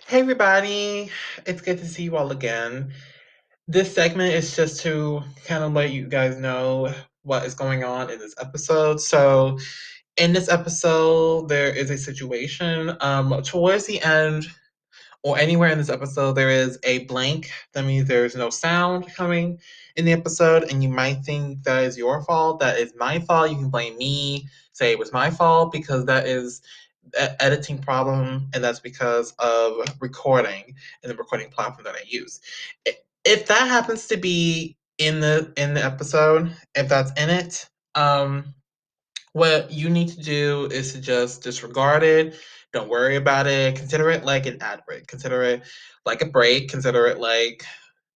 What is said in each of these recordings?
Hey everybody, it's good to see you all again. This segment is just to kind of let you guys know what is going on in this episode. So, in this episode, there is a situation. Towards the end, or anywhere in this episode, there is a blank. That means there's no sound coming in the episode, and you might think that is your fault. That is my fault. You can blame me, say it was my fault, because that is an editing problem, and that's because of recording and the recording platform that I use. If that happens to be in the episode, if that's in it, what you need to do is to just disregard it. Don't worry about it. Consider it like an ad break. Consider it like a break. Consider it like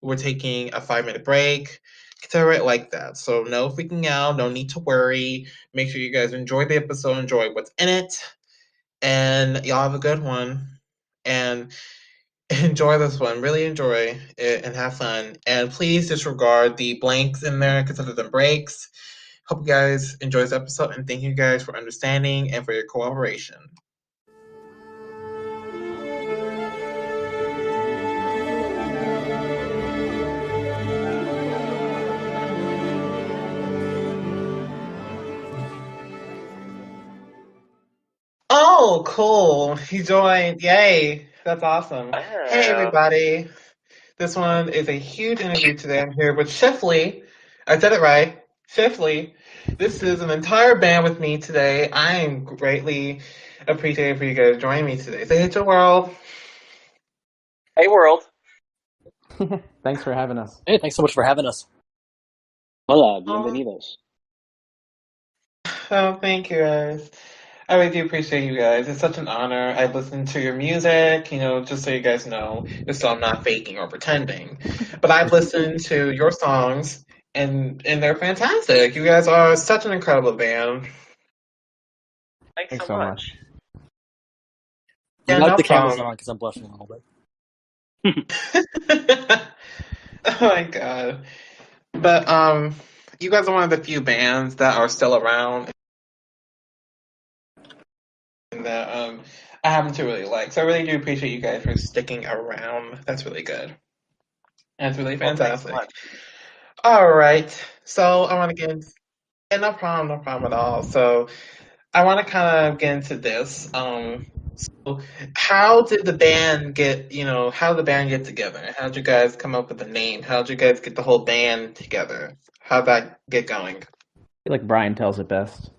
we're taking a 5 minute break. Consider it like that. So, no freaking out. No need to worry. Make sure you guys enjoy the episode, enjoy what's in it, and y'all have a good one. And enjoy this one. Really enjoy it and have fun. And please disregard the blanks in there. Consider them breaks. Hope you guys enjoy this episode and thank you guys for understanding and for your cooperation. Oh, cool. He joined. Yay. That's awesome. Hey, Yeah. everybody. This one is a huge interview today. I'm here with Shiffley. I said it right. Shiffley. This is an entire band with me today. I am greatly appreciated for you guys joining me today. Say hey to the world. Hey, world. Thanks for having us. Hey, thanks so much for having us. Hola, Oh, bienvenidos. oh, thank you guys. I really do appreciate you guys. It's such an honor. I listen to your music, just so you guys know, just so I'm not faking or pretending. But I've listened to your songs, and they're fantastic. You guys are such an incredible band. Thanks Thanks so so much. much. Yeah, You like no the cameras problem. on because I'm blushing a little bit. Oh my god. But you guys are one of the few bands that are still around and that I happen to really like. So I really do appreciate you guys for sticking around. That's really good. That's really Well, thanks so fantastic. much. All right. So I want to get into, yeah, no problem at all. So I want to kind of get into this. So how did the band get, how did the band get together? How did you guys come up with the name? How did you guys get the whole band together? How'd that get going? I feel like Brian tells it best.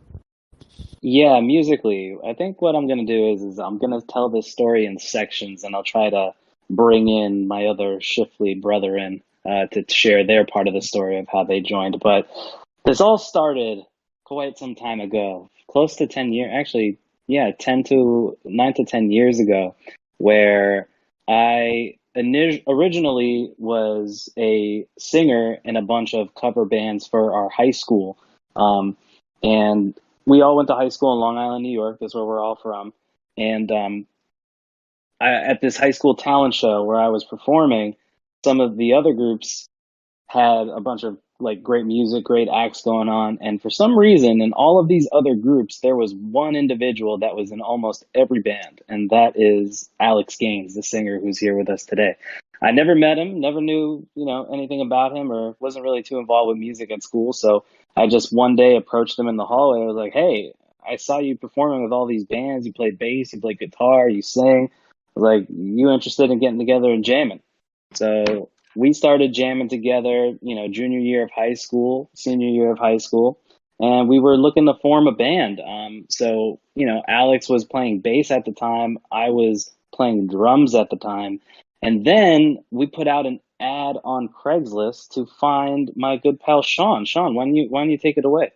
Yeah, musically, I think what I'm gonna do is I'm gonna tell this story in sections, and I'll try to bring in my other Shiffley brethren to share their part of the story of how they joined. But this all started quite some time ago, close to 10 years, actually, yeah, 10 to 9 to 10 years ago, where originally was a singer in a bunch of cover bands for our high school. And we all went to high school in Long Island, New York. That's where we're all from. And at this high school talent show where I was performing, some of the other groups had a bunch of like great music, great acts going on. And for some reason, in all of these other groups, there was one individual that was in almost every band, and that is Alex Gaines, the singer who's here with us today. I never met him, never knew, anything about him, or wasn't really too involved with music at school. So I just one day approached him in the hallway. I was like, "Hey, I saw you performing with all these bands. You play bass, you play guitar, you sing. I was like, you interested in getting together and jamming?" So we started jamming together, junior year of high school, senior year of high school, and we were looking to form a band. Alex was playing bass at the time. I was playing drums at the time. And then we put out an ad on Craigslist to find my good pal Sean. Sean, why don't you take it away?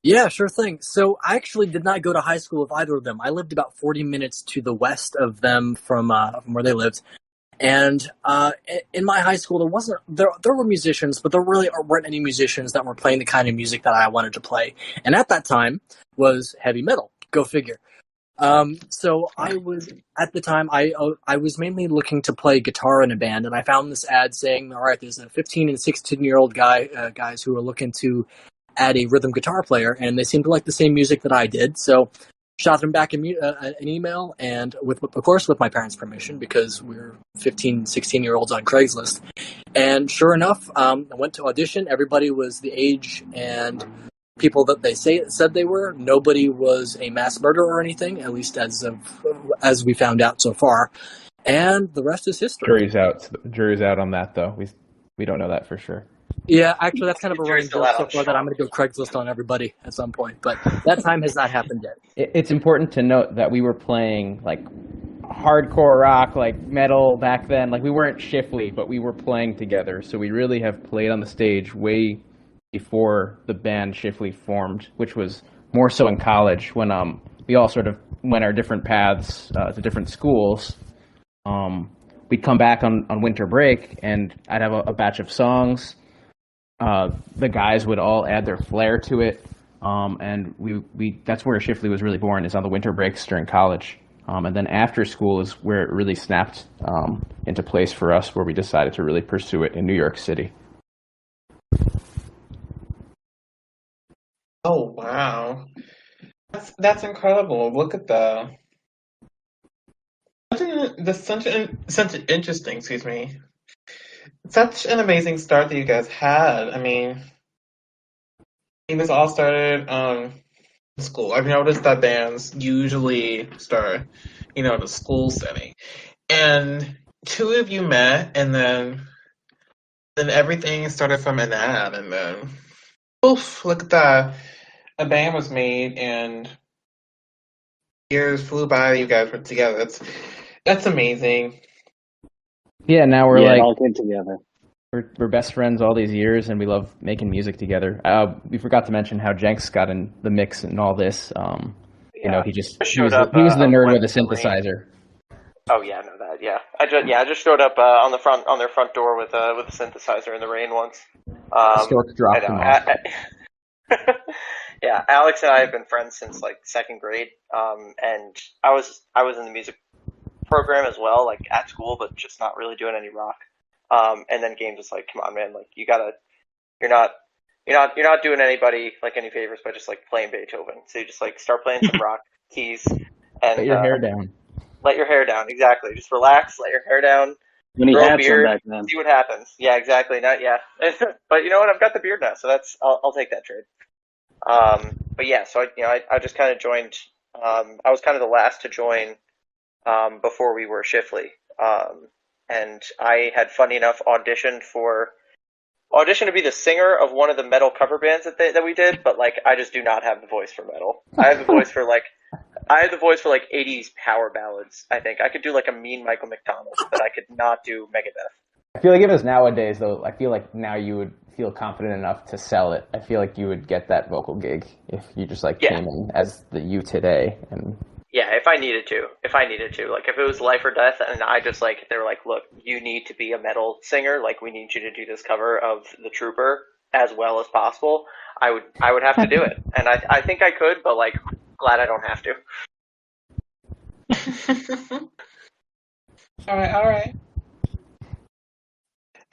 Yeah, sure thing. So I actually did not go to high school with either of them. I lived about 40 minutes to the west of them from where they lived. And in my high school, there were musicians, but there really weren't any musicians that were playing the kind of music that I wanted to play. And at that time was heavy metal. Go figure. So I was at the time I was mainly looking to play guitar in a band, and I found this ad saying, "All right, there's a 15 and 16-year-old guys who are looking to add a rhythm guitar player, and they seemed to like the same music that I did." So shot them back an email, and of course with my parents' permission, because we're 15, 16-year-olds on Craigslist. And sure enough, I went to audition. Everybody was the age and people that they said they were. Nobody was a mass murderer or anything, at least as we found out so far. And the rest is history. Jury's out on that, though. We don't know that for sure. Yeah, actually, that's kind of a running Jury's still joke out so on far that I'm going to go Craigslist on everybody at some point. But that time has not happened yet. It's important to note that we were playing like hardcore rock, like metal back then. Like we weren't Shiffley, but we were playing together. So we really have played on the stage way before the band Shiffley formed, which was more so in college when we all sort of went our different paths to different schools. We'd come back on winter break, and I'd have a batch of songs. The guys would all add their flair to it, and we that's where Shiffley was really born, is on the winter breaks during college. And then after school is where it really snapped into place for us, where we decided to really pursue it in New York City. Oh, wow. That's incredible. Look at that. Such an interesting, excuse me. Such an amazing start that you guys had. I mean, this all started in school. I've noticed that bands usually start, in a school setting. And two of you met, and then everything started from an ad, and then oof, look at that. A band was made, and years flew by. You guys were together. That's amazing. Yeah, now we're It like all came together. we're best friends all these years, and we love making music together. We forgot to mention how Jenks got in the mix and all this. He showed up. He was the nerd with with the the rain. synthesizer. Oh yeah, I know that. Yeah, I just showed up on their front door with a synthesizer in the rain once. Stork dropped him off. Yeah, Alex and I have been friends since like second grade. And I was in the music program as well, like at school, but just not really doing any rock. And then Games was like, "Come on, man! Like you're not doing anybody like any favors by just like playing Beethoven. So you just like start playing some rock keys and Let your hair down. Let your hair down, exactly. Just relax, let your hair down, When he grow a had some beard, back then. see what happens. Yeah, exactly. Not yeah, but you know what? I've got the beard now, so I'll take that trade. But yeah, so I just kind of joined. I was kind of the last to join before we were Shiffley, and I had, funny enough, auditioned to be the singer of one of the metal cover bands that we did, but like I just do not have the voice for metal. I have the voice for like 80s power ballads. I think I could do like a mean Michael McDonald, but I could not do Megadeth. I feel like if it was nowadays, though, I feel like now you would feel confident enough to sell it. I feel like you would get that vocal gig if you just came in as the you today. And yeah, if I needed to, like if it was life or death, and I just they were like, look, you need to be a metal singer. Like we need you to do this cover of The Trooper as well as possible. I would have to do it, and I think I could, but like glad I don't have to. All right.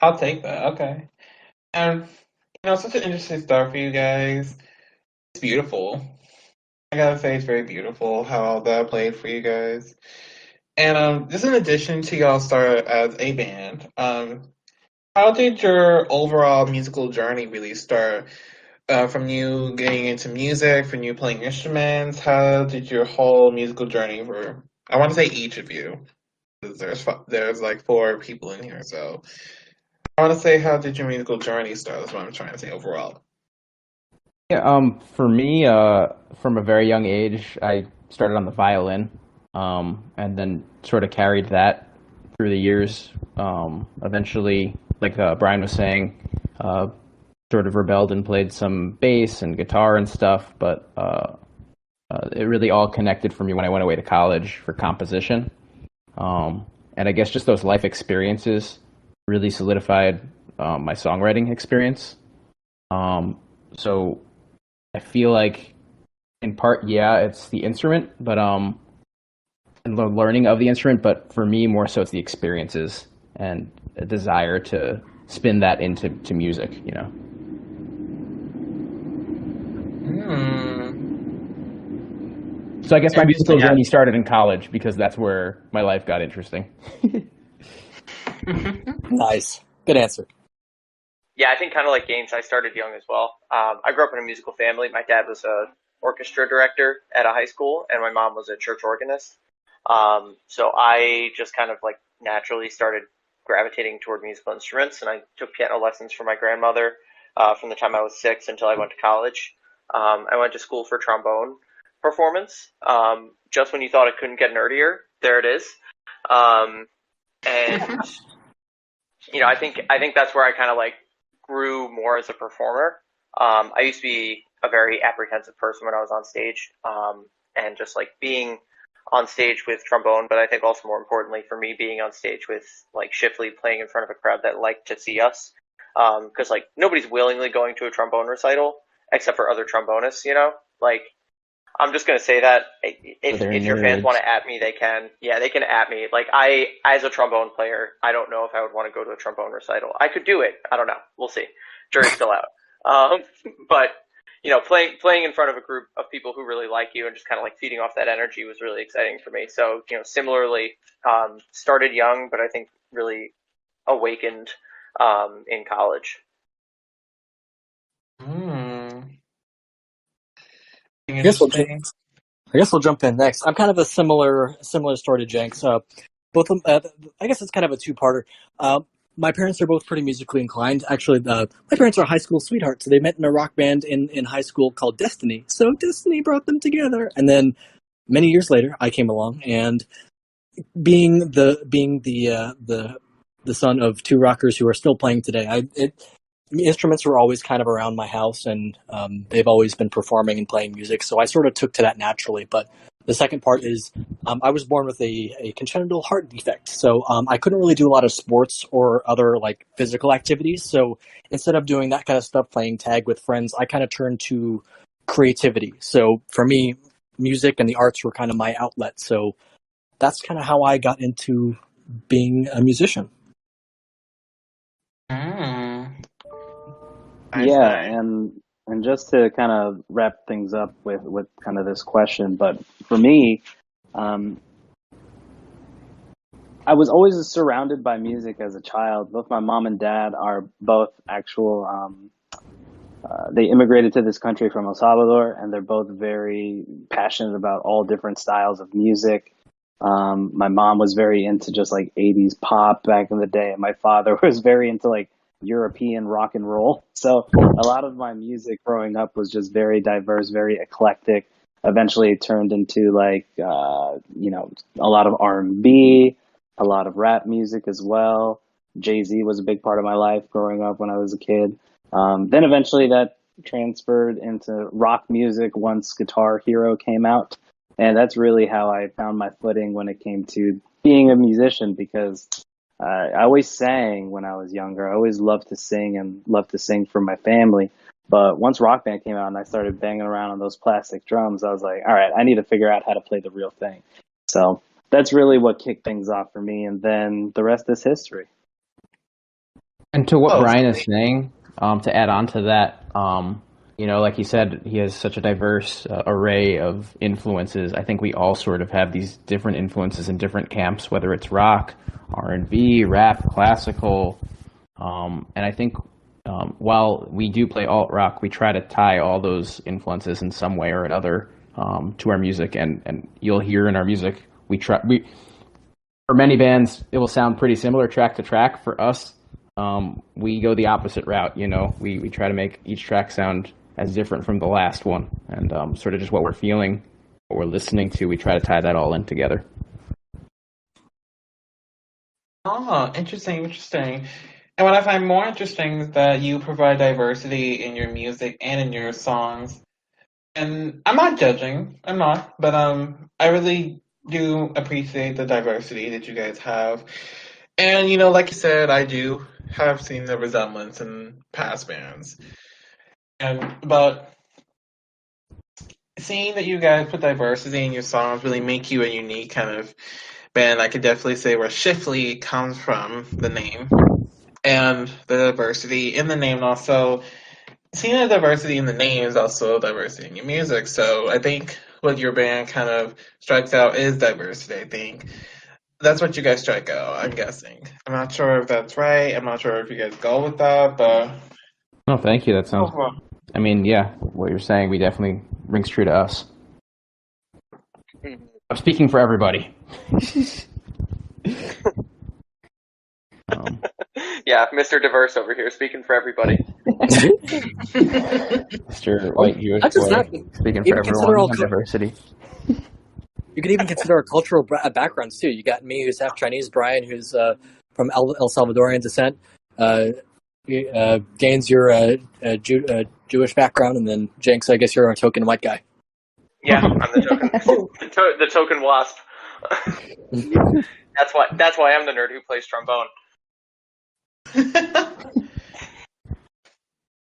I'll take that. Okay. And such an interesting start for you guys. It's beautiful. I gotta say, it's very beautiful how all that played for you guys. And just in addition to y'all start as a band, how did your overall musical journey really start? From you getting into music, from you playing instruments, how did your whole musical journey for? I want to say each of you. 'Cause there's like 4 people in here, so I want to say, how did your musical journey start? That's what I'm trying to say overall. yeah, for me, from a very young age, I started on the violin, and then sort of carried that through the years. Eventually, like Brian was saying, sort of rebelled and played some bass and guitar and stuff, but it really all connected for me when I went away to college for composition. And I guess just those life experiences really solidified my songwriting experience. So I feel like, in part, yeah, it's the instrument, but and the learning of the instrument, but for me, more so it's the experiences and a desire to spin that into music, So I guess my musical Yeah. journey started in college because that's where my life got interesting. Nice. Good answer. Yeah, I think kind of like Gaines, I started young as well. I grew up in a musical family. My dad was a orchestra director at a high school, and my mom was a church organist. So I just kind of like naturally started gravitating toward musical instruments, and I took piano lessons from my grandmother from the time I was 6 until I went to college. I went to school for trombone performance. Just when you thought it couldn't get nerdier, there it is. And I think that's where I kind of like grew more as a performer. I used to be a very apprehensive person when I was on stage, and just like being on stage with trombone, but I think also more importantly for me being on stage with like Shiffley playing in front of a crowd that liked to see us, because like nobody's willingly going to a trombone recital except for other trombonists, like I'm just gonna say that if your fans want to at me, they can. Yeah, they can at me. Like as a trombone player, I don't know if I would want to go to a trombone recital. I could do it. I don't know. We'll see. Jury's still out. But playing in front of a group of people who really like you and just kind of like feeding off that energy was really exciting for me. So similarly, started young, but I think really awakened in college. I guess we'll, Interesting. I guess we'll jump in next. I'm kind of a similar story to Jenks. Both of them, I guess it's kind of a two-parter. My parents are both pretty musically inclined. Actually, my parents are high school sweethearts. So they met in a rock band in high school called Destiny. So Destiny brought them together. And then many years later, I came along, and being the son of two rockers who are still playing today, instruments were always kind of around my house, and they've always been performing and playing music. So I sort of took to that naturally. But the second part is I was born with a congenital heart defect. So I couldn't really do a lot of sports or other like physical activities. So instead of doing that kind of stuff, playing tag with friends, I kind of turned to creativity. So for me, music and the arts were kind of my outlet. So that's kind of how I got into being a musician. Yeah, and just to kind of wrap things up with kind of this question, but for me, um, I was always surrounded by music as a child. Both my mom and dad are both actual. They immigrated to this country from El Salvador, and they're both very passionate about all different styles of music. My mom was very into just like 80s pop back in the day, and my father was very into like European rock and roll. So a lot of my music growing up was just very diverse, very eclectic. Eventually it turned into like, a lot of R&B, a lot of rap music as well. Jay-Z was a big part of my life growing up when I was a kid. Then eventually that transferred into rock music once Guitar Hero came out. And that's really how I found my footing when it came to being a musician, because I always sang when I was younger. I always loved to sing and loved to sing for my family. But once Rock Band came out and I started banging around on those plastic drums, I was like, all right, I need to figure out how to play the real thing. So that's really what kicked things off for me. And then the rest is history. And to what Brian is saying, to add on to that, like he said, he has such a diverse array of influences. I think we all sort of have these different influences in different camps, whether it's rock, R&B, rap, classical. And I think while we do play alt rock, we try to tie all those influences in some way or another to our music. And you'll hear in our music, for many bands, it will sound pretty similar track to track. For us, we go the opposite route. We try to make each track sound as different from the last one, and sort of just what we're feeling, what we're listening to, we try to tie that all in together. Oh, interesting. And what I find more interesting is that you provide diversity in your music and in your songs. And I'm not judging, I'm not, but I really do appreciate the diversity that you guys have. And like you said, I do have seen the resemblance in past bands. But seeing that you guys put diversity in your songs really make you a unique kind of band. I could definitely say where Shiffley comes from, the name, and the diversity in the name, and also seeing the diversity in the name is also diversity in your music. So I think what your band kind of strikes out is diversity, I think. That's what you guys strike out, I'm guessing. I'm not sure if that's right. I'm not sure if you guys go with that, but No, thank you. That sounds. overall. I mean, yeah, what you're saying, we definitely rings true to us. I'm speaking for everybody. Yeah, Mr. Diverse over here, speaking for everybody. Mr. White Jewish Not just boy, that, but speaking for even consider everyone all on diversity. you can even consider our cultural backgrounds too. You got me, who's half Chinese, Brian, who's from El Salvadorian descent. Gaines, you're a Jewish background, and then Jenks, I guess you're a token white guy. Yeah, I'm the token, the token wasp. That's why I'm the nerd who plays trombone.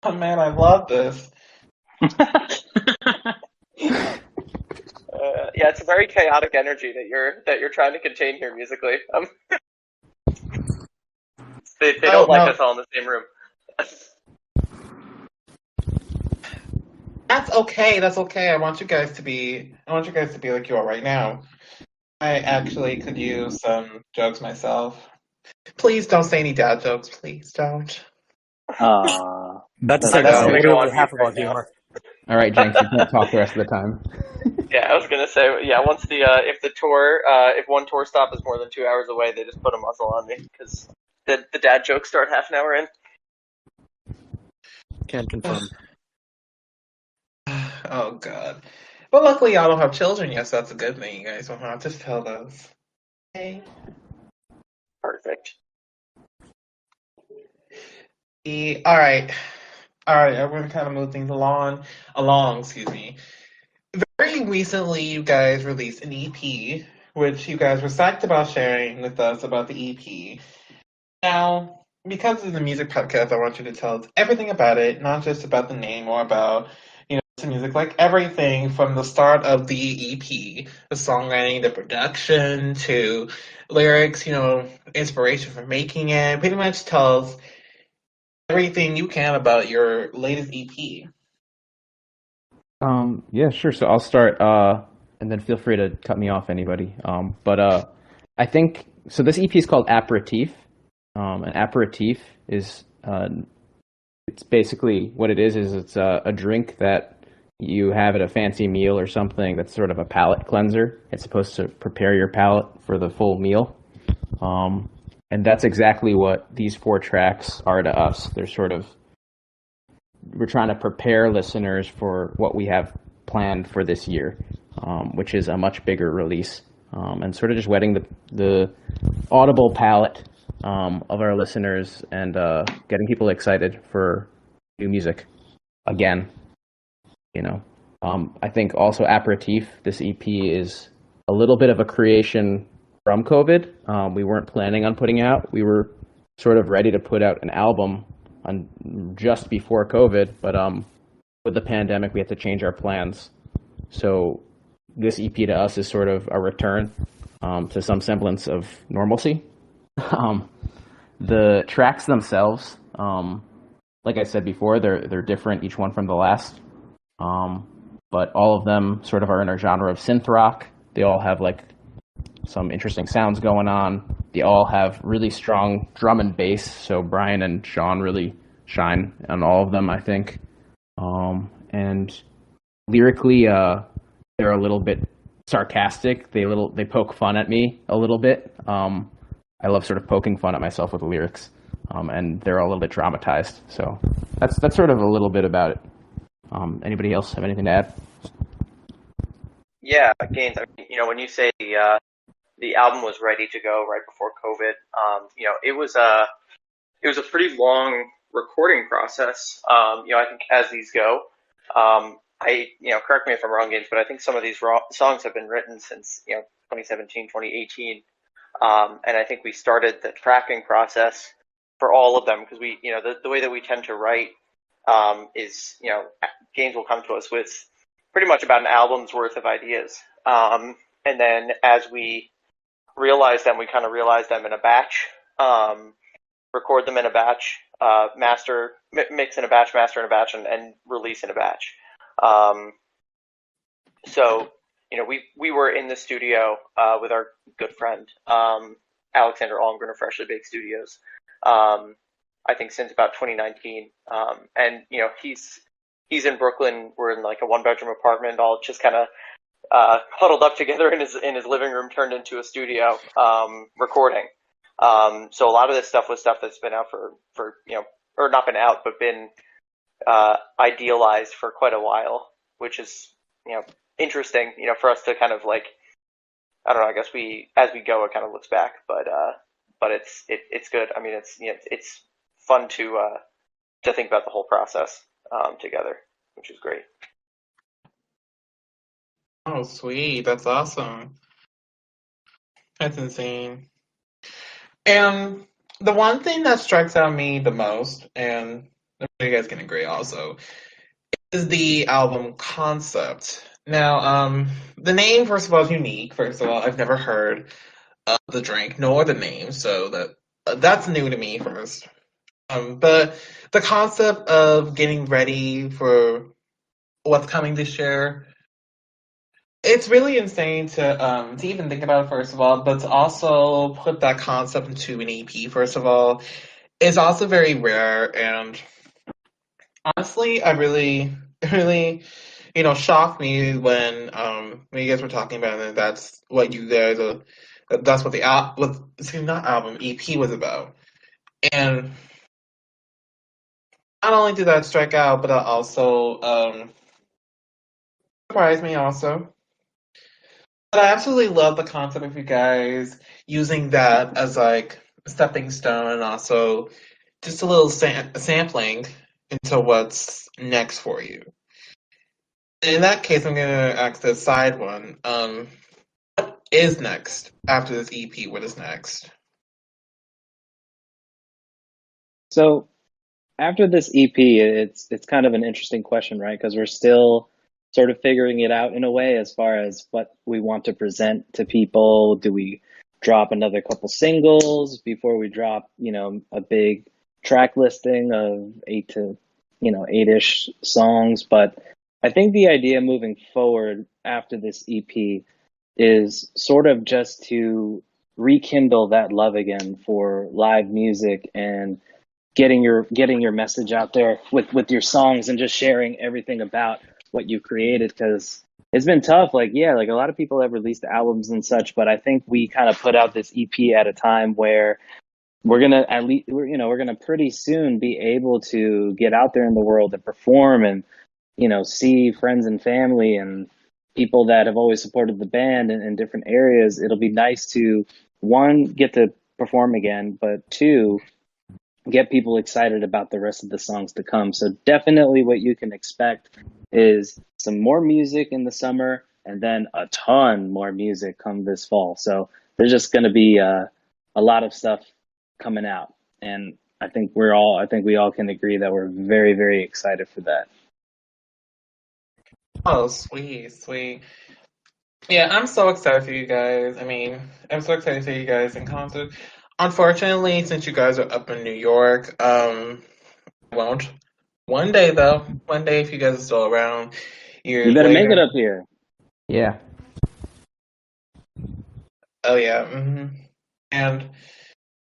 Oh man, I love this. Yeah, it's a very chaotic energy that you're trying to contain here musically. They Oh don't like no, us all in the same room. that's okay. That's okay. I want you guys to be like you are right now. I actually could use some jokes myself. Please don't say any dad jokes. Please don't. About to That's say I'm that's just gonna valid. go literally on mute half of right our now. humor. All right, Jenks, you can't talk the rest of the time. Yeah, I was gonna say, yeah. Once the if one tour stop is more than 2 hours away, they just put a muzzle on me because the dad jokes start half an hour in. Can confirm. Oh god. But luckily y'all don't have children yet, so that's a good thing. You guys won't have to tell those. Okay. Perfect. Alright. Alright, I'm gonna kind of move things along, excuse me. Very recently you guys released an EP, which you guys were psyched about sharing with us about the EP. Now, because it's a music podcast, I want you to tell us everything about it, not just about the name or about, the music, like everything from the start of the EP, the songwriting, the production, to lyrics, inspiration for making it. Pretty much tell us everything you can about your latest EP. Yeah, sure. So I'll start, and then feel free to cut me off, anybody. But I think so. This EP is called Aperitif. An aperitif is it's basically what it is. It's a drink that you have at a fancy meal or something. That's sort of a palate cleanser. It's supposed to prepare your palate for the full meal. And that's exactly what these 4 tracks are to us. They're sort of we're trying to prepare listeners for what we have planned for this year, which is a much bigger release, and sort of just whetting the audible palate of our listeners and getting people excited for new music again. I think also Aperitif, this EP, is a little bit of a creation from COVID. We weren't planning on putting out. We were sort of ready to put out an album just before COVID, but with the pandemic, we had to change our plans. So this EP to us is sort of a return to some semblance of normalcy. The tracks themselves, like I said before, they're different, each one from the last. But all of them sort of are in a genre of synth rock. They all have like some interesting sounds going on. They all have really strong drum and bass. So Brian and Sean really shine on all of them, I think. And lyrically, they're a little bit sarcastic. They poke fun at me a little bit. I love sort of poking fun at myself with the lyrics, and they're all a little bit dramatized. So that's sort of a little bit about it. Anybody else have anything to add? Yeah, Gaines. I mean, when you say the album was ready to go right before COVID, it was a pretty long recording process. I think as these go, correct me if I'm wrong, Gaines, but I think some of these songs have been written since 2017, 2018. And I think we started the tracking process for all of them because the way that we tend to write is, Gaines will come to us with pretty much about an album's worth of ideas. And then as we realize them, we kind of realize them in a batch, record them in a batch, mix in a batch, master in a batch, and release in a batch. So, we were in the studio with our good friend Alexander Almgren of Freshly Baked Studios. Um, I think since about 2019, and he's in Brooklyn. We're in like a one-bedroom apartment, all just kind of huddled up together in his living room, turned into a studio, recording. So a lot of this stuff was stuff that's been out for or not been out, but been idealized for quite a while, which is interesting, for us to kind of like, I don't know. I guess as we go, it kind of looks back, but it's good. I mean, it's fun to think about the whole process together, which is great. Oh, sweet. That's awesome. That's insane. And the one thing that strikes out me the most, and you guys can agree also, is the album concept. Now, the name, first of all, is unique. First of all, I've never heard of the drink nor the name, so that's new to me first. But the concept of getting ready for what's coming this year, it's really insane to even think about it, first of all, but to also put that concept into an EP, first of all, is also very rare. And honestly, I really, really, shocked me when you guys were talking about it. That's what you guys that's what the excuse me, not album, EP was about. And not only did that strike out, but it also surprised me also. But I absolutely love the concept of you guys using that as like a stepping stone, and also just a little sampling into what's next for you. In that case, I'm gonna ask the side one. What is next after this EP? What is next? So after this EP, it's kind of an interesting question, right? Because we're still sort of figuring it out in a way as far as what we want to present to people. Do we drop another couple singles before we drop, a big track listing of eight-ish songs? But I think the idea moving forward after this EP is sort of just to rekindle that love again for live music and getting your message out there with your songs and just sharing everything about what you created, because it's been tough. Like, yeah, like a lot of people have released albums and such, but I think we kind of put out this EP at a time where we're gonna pretty soon be able to get out there in the world and perform and see friends and family and people that have always supported the band in different areas. It'll be nice to, one, get to perform again, but two, get people excited about the rest of the songs to come. So definitely what you can expect is some more music in the summer and then a ton more music come this fall. So there's just going to be a lot of stuff coming out. And I think we all can agree that we're very, very excited for that. Oh, sweet, sweet. Yeah, I'm so excited for you guys. I mean, I'm so excited for you guys in concert. Unfortunately, since you guys are up in New York, I won't. One day though, one day if you guys are still around, You years better make it later. up here. Yeah. Oh yeah, and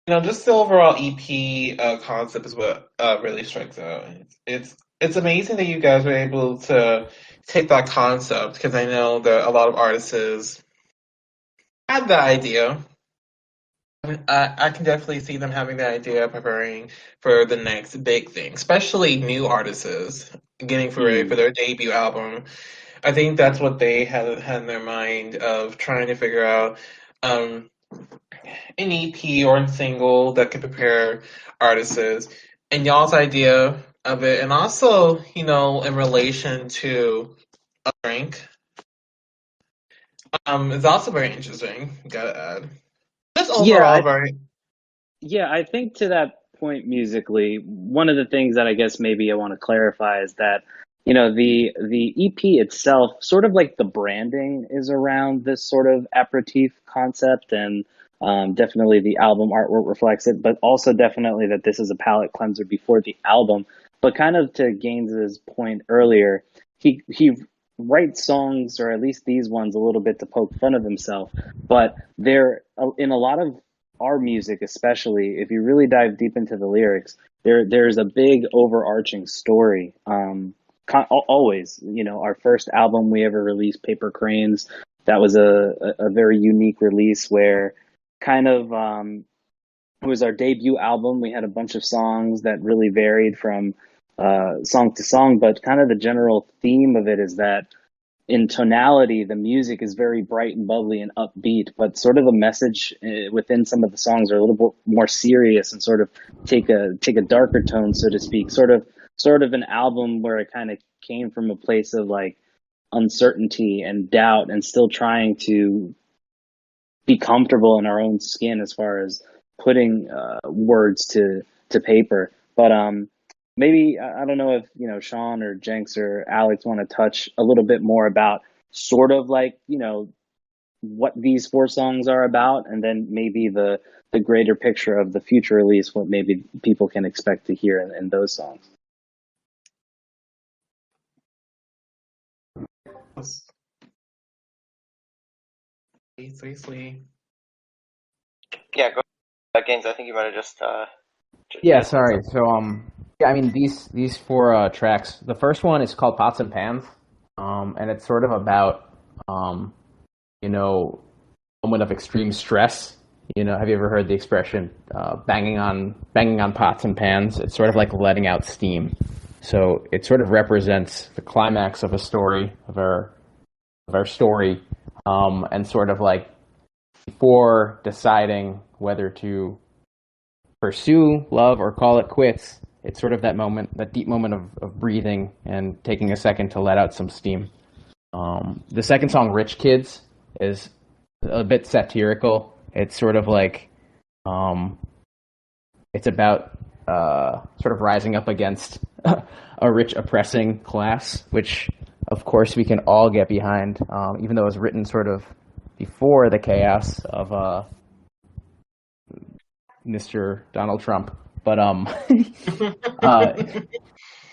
just the overall EP concept is what really strikes out. It's amazing that you guys were able to take that concept, because I know that a lot of artists had the idea. I can definitely see them having the idea of preparing for the next big thing, especially new artists getting for ready for Mm. their debut album. I think that's what they had in their mind, of trying to figure out um, an EP or a single that could prepare artists. And y'all's idea of it, and also, in relation to a drink, is also very interesting. Gotta add. Just Yeah, overall, very. I think to that point musically, one of the things that I guess maybe I want to clarify is that, the EP itself, sort of like the branding is around this sort of aperitif concept, and definitely the album artwork reflects it, but also definitely that this is a palate cleanser before the album. But kind of to Gaines's point earlier, he write songs, or at least these ones, a little bit to poke fun of himself. But they're in a lot of our music, especially if you really dive deep into the lyrics, there's a big overarching story. Always, our first album we ever released, Paper Cranes, that was a very unique release where kind of it was our debut album. We had a bunch of songs that really varied from song to song, but kind of the general theme of it is that in tonality, the music is very bright and bubbly and upbeat, but sort of the message within some of the songs are a little bit more serious and sort of take a darker tone, so to speak. Sort of an album where it kind of came from a place of like uncertainty and doubt, and still trying to be comfortable in our own skin as far as putting words to paper. But maybe I don't know if Sean or Jenks or Alex want to touch a little bit more about sort of like what these four songs are about, and then maybe the greater picture of the future release, what maybe people can expect to hear in those songs. Sweet. Yeah, go ahead, Gaines. I think you might have just. Yeah, sorry. So, yeah, I mean these four tracks. The first one is called Pots and Pans, and it's sort of about, moment of extreme stress. Have you ever heard the expression banging on pots and pans? It's sort of like letting out steam. So it sort of represents the climax of a story of our story, and sort of like before deciding whether to pursue love or call it quits. It's sort of that moment, that deep moment of breathing and taking a second to let out some steam. The second song, Rich Kids, is a bit satirical. It's sort of like, it's about sort of rising up against a rich oppressing class, which of course we can all get behind, even though it was written sort of before the chaos of Mr. Donald Trump. But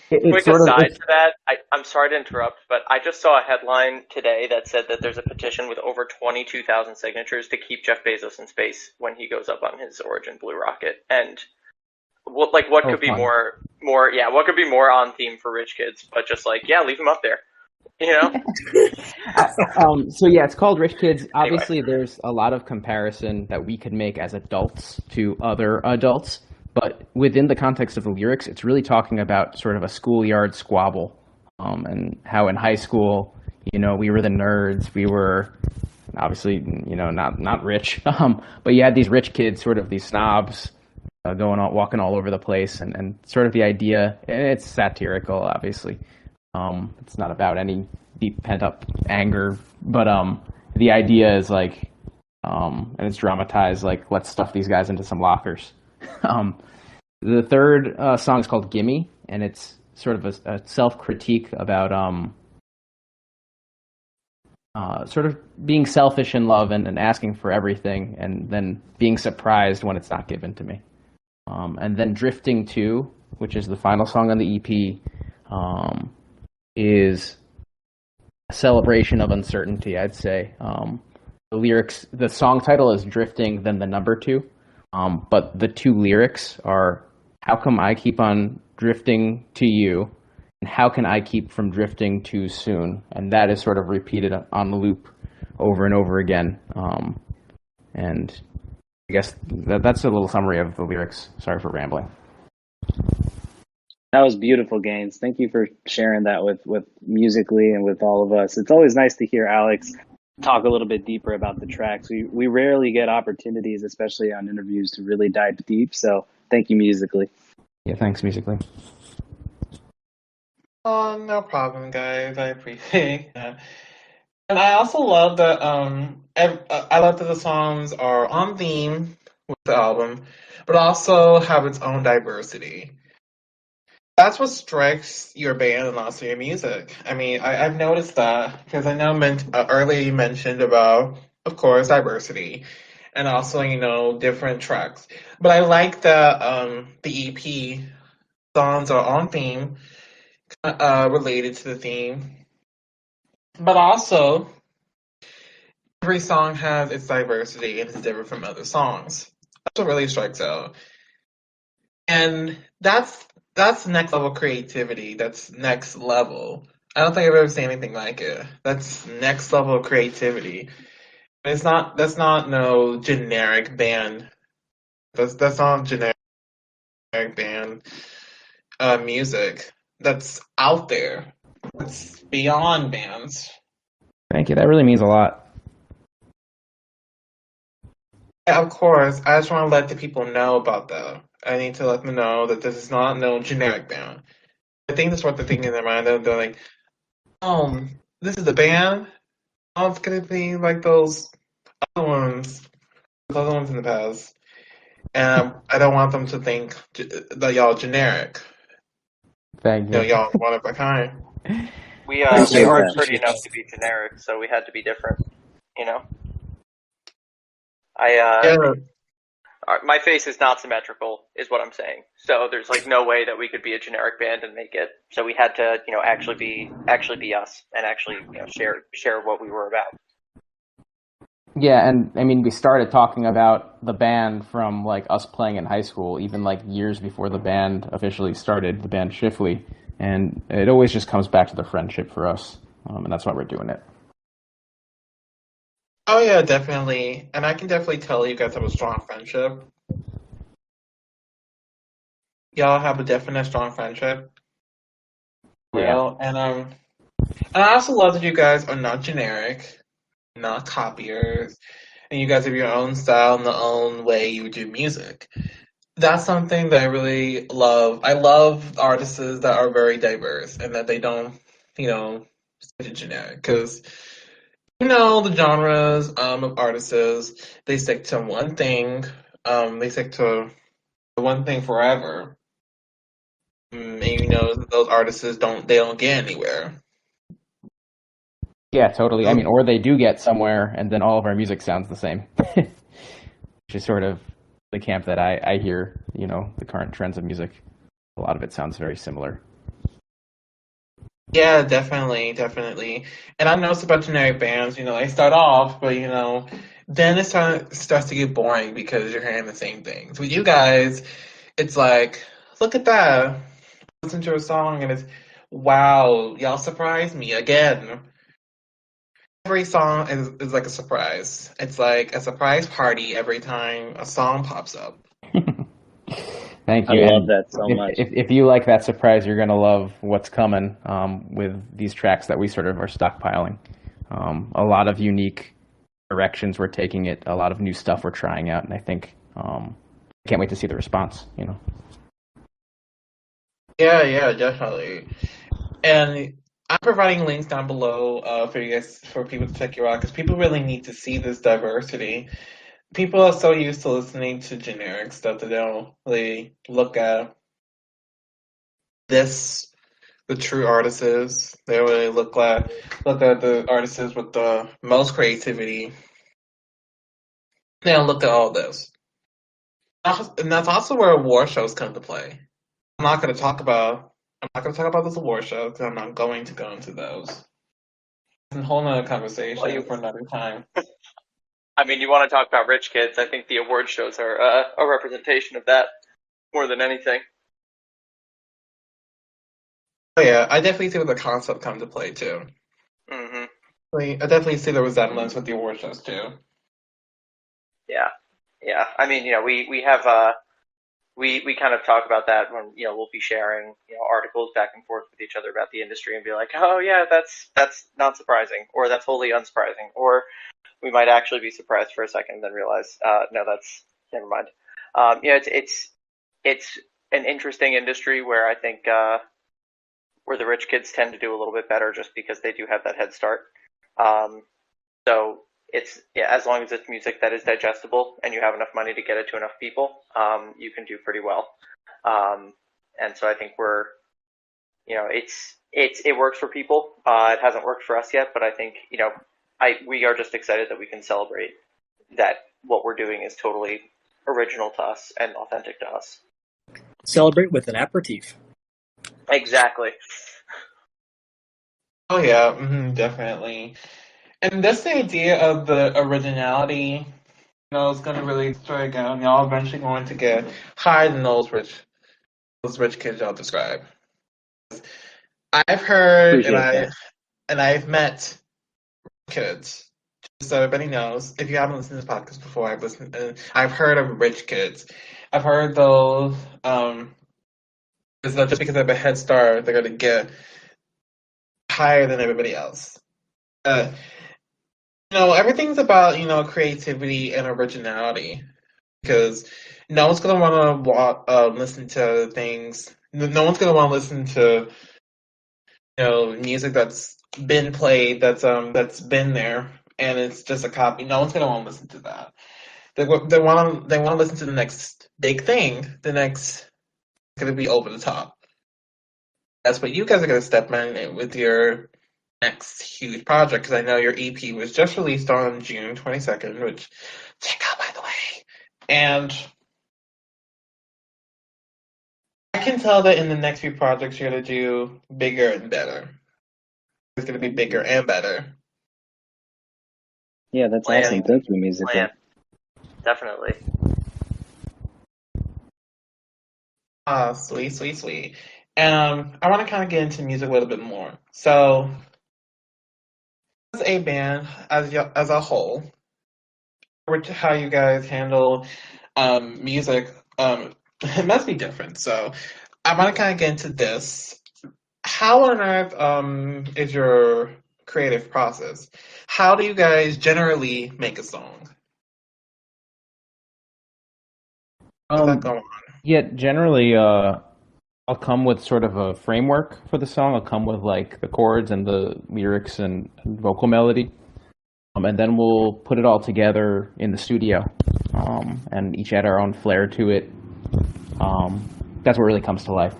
Quick aside to that, I'm sorry to interrupt, but I just saw a headline today that said that there's a petition with over 22,000 signatures to keep Jeff Bezos in space when he goes up on his Origin Blue rocket. And what could be more what could be more on theme for rich kids, but just like, yeah, leave him up there. So yeah, it's called Rich Kids. Obviously, there's a lot of comparison that we could make as adults to other adults, but within the context of the lyrics, it's really talking about sort of a schoolyard squabble, and how in high school, we were the nerds. We were obviously, not rich, but you had these rich kids, sort of these snobs, walking all over the place, and sort of the idea. And it's satirical, obviously. It's not about any deep pent-up anger, but the idea is like, and it's dramatized, like, let's stuff these guys into some lockers. The third song is called Gimme, and it's sort of a self-critique about sort of being selfish in love and asking for everything, and then being surprised when it's not given to me. And then Drifting 2, which is the final song on the EP, is a celebration of uncertainty, I'd say. The song title is Drifting, then the number 2. But the two lyrics are, how come I keep on drifting to you, and how can I keep from drifting too soon? And that is sort of repeated on the loop over and over again. And I guess that's a little summary of the lyrics. Sorry for rambling. That was beautiful, Gaines. Thank you for sharing that with musically and with all of us. It's always nice to hear Alex talk a little bit deeper about the tracks. We rarely get opportunities, especially on interviews, to really dive deep. So thank you, musically. Yeah, thanks, musically. Oh, no problem, guys. I appreciate that. And I also love that I love that the songs are on theme with the album, but also have its own diversity. That's what strikes your band and also your music. I mean, I've noticed that because I know earlier you mentioned about, of course, diversity and also, different tracks. But I like that the EP songs are on theme, related to the theme. But also, every song has its diversity and it's different from other songs. That's what really strikes out. And that's next level creativity. That's next level. I don't think I've ever seen anything like it. That's next level creativity. That's not no generic band. That's not generic band music. That's out there. It's beyond bands. Thank you. That really means a lot. Yeah, of course. I just want to let the people know about that. I need to let them know that this is not no generic band. I think that's what they're thinking in their mind. They're like, oh, this is the band? Oh, it's gonna be like other ones, those other ones in the past. And I don't want them to think that y'all generic. Thank You know, you. y'all one of a kind. We Appreciate aren't that. pretty enough to be generic, so we had to be different. You know, Yeah, my face is not symmetrical, is what I'm saying. So there's like no way that we could be a generic band and make it. So we had to, actually be us and actually, share what we were about. Yeah, and I mean, we started talking about the band from like us playing in high school, even like years before the band officially started, the band Shiffley, and it always just comes back to the friendship for us, and that's why we're doing it. oh yeah, definitely. And I can definitely tell you guys have a strong friendship. Y'all have a definite strong friendship. Yeah, Real. And I also love that you guys are not generic, not copiers, and you guys have your own style and the own way you do music. That's something that I really love. I love artists that are very diverse and that they don't, stick to generic. Because, the genres of artists, they stick to one thing. They stick to one thing forever. And those artists they don't get anywhere. yeah, totally. I mean, or they do get somewhere, and then all of our music sounds the same, which is sort of the camp that I hear. The current trends of music. A lot of it sounds very similar. Yeah, definitely, definitely. And I noticed about generic bands, they start off, but then starts to get boring because you're hearing the same things. With you guys, it's like, look at that. Listen to a song and it's, wow, y'all surprised me again. Every song is like a surprise. It's like a surprise party every time a song pops up. Thank I you. love And that so if, much. if, if you like that surprise, you're going to love what's coming with these tracks that we sort of are stockpiling. A lot of unique directions we're taking it, a lot of new stuff we're trying out, and I think I can't wait to see the response. Yeah, yeah, definitely. And I'm providing links down below for you guys, for people to check you out, because people really need to see this diversity. People are so used to listening to generic stuff that they don't really this, the true artists. They don't really look at the artists with the most creativity. They don't look at all this. And that's also where award shows come to play. I'm not going to talk about. I'm not going to talk about those award shows because I'm not going to go into those. It's a whole nother Well, conversation for another time. you want to talk about rich kids? I think the award shows are a representation of that more than anything. Oh yeah, I definitely see where the concept come to play too. Hmm. I definitely see the resemblance with the award shows too. Yeah, yeah. We have we kind of talk about that when we'll be sharing articles back and forth with each other about the industry and be like, oh yeah, that's not surprising, or that's wholly unsurprising, or we might actually be surprised for a second and then realize, no, that's never mind. It's an interesting industry where I think where the rich kids tend to do a little bit better just because they do have that head start. Um, so it's as long as it's music that is digestible and you have enough money to get it to enough people, you can do pretty well. And so I think it works for people. It hasn't worked for us yet, but I think we are just excited that we can celebrate that what we're doing is totally original to us and authentic to us. Celebrate with an aperitif. Exactly. Oh yeah, definitely. And that's the idea of the originality. Is going to really strike out. Y'all eventually going to get higher than those rich kids y'all describe. I've heard Appreciate that. and I've met kids. Just so everybody knows, if you haven't listened to this podcast before, I've heard of rich kids. I've heard those. It's not just because they have a head start, they're going to get higher than everybody else. Uh, everything's about creativity and originality because no one's gonna want to listen to things. No one's gonna want to listen to music that's been played, that's been there, and it's just a copy. No one's gonna want to listen to that. They want to listen to the next big thing. The next gonna be over the top. That's what you guys are gonna step in with your next huge project because I know your EP was just released on June 22nd, which check out by the way. And I can tell that in the next few projects you're gonna do bigger and better. It's gonna be bigger and better. Yeah, that's Plan, awesome. Thank you, Musical. plan, definitely. Ah, sweet, sweet, sweet. I want to kind of get into music a little bit more. So, as a band, as a whole, how you guys handle music, it must be different. So, I want to kind of get into this. How on earth is your creative process? How do you guys generally make a song? How's that going? Yeah, generally, I'll come with sort of a framework for the song. I'll come with like the chords and the lyrics and vocal melody, and then we'll put it all together in the studio, and each add our own flair to it. That's what really comes to life.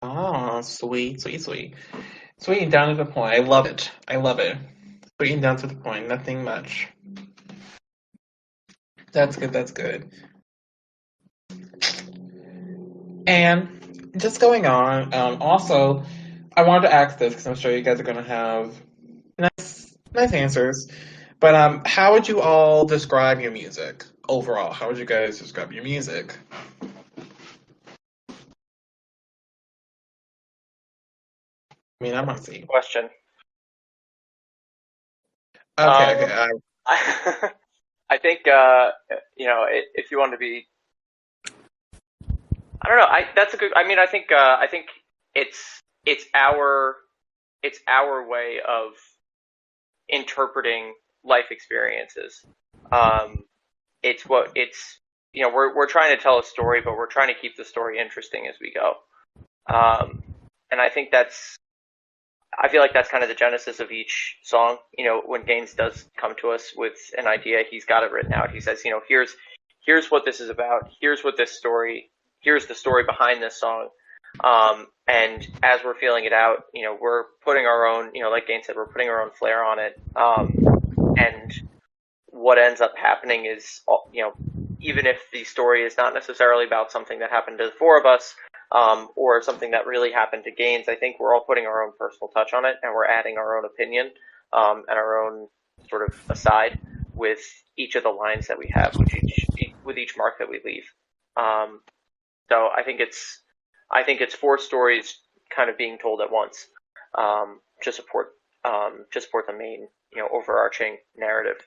Oh, sweet, sweet, sweet. Sweet and down to the point. I love it. I love it. Sweet and down to the point. Nothing much. That's good. That's good. And just going on, also, I wanted to ask this because I'm sure you guys are going to have nice answers. But how would you all describe your music overall? How would you guys describe your music? I mean, I want to see. Question. Okay, Um, okay. I think if you want to be, I don't know. That's a good. I mean, I think it's our it's our way of interpreting life experiences. Um, it's we're trying to tell a story, but we're trying to keep the story interesting as we go. And I feel like that's kind of the genesis of each song. When Gaines does come to us with an idea, he's got it written out. He says, here's what this is about. Here's the story behind this song. And as we're feeling it out, we're putting our own, like Gaines said, we're putting our own flair on it. And what ends up happening is, even if the story is not necessarily about something that happened to the four of us, or something that really happened to Gaines, I think we're all putting our own personal touch on it, and we're adding our own opinion, and our own sort of aside with each of the lines that we have, with each mark that we leave. So I think it's four stories kind of being told at once, to support the main, overarching narrative.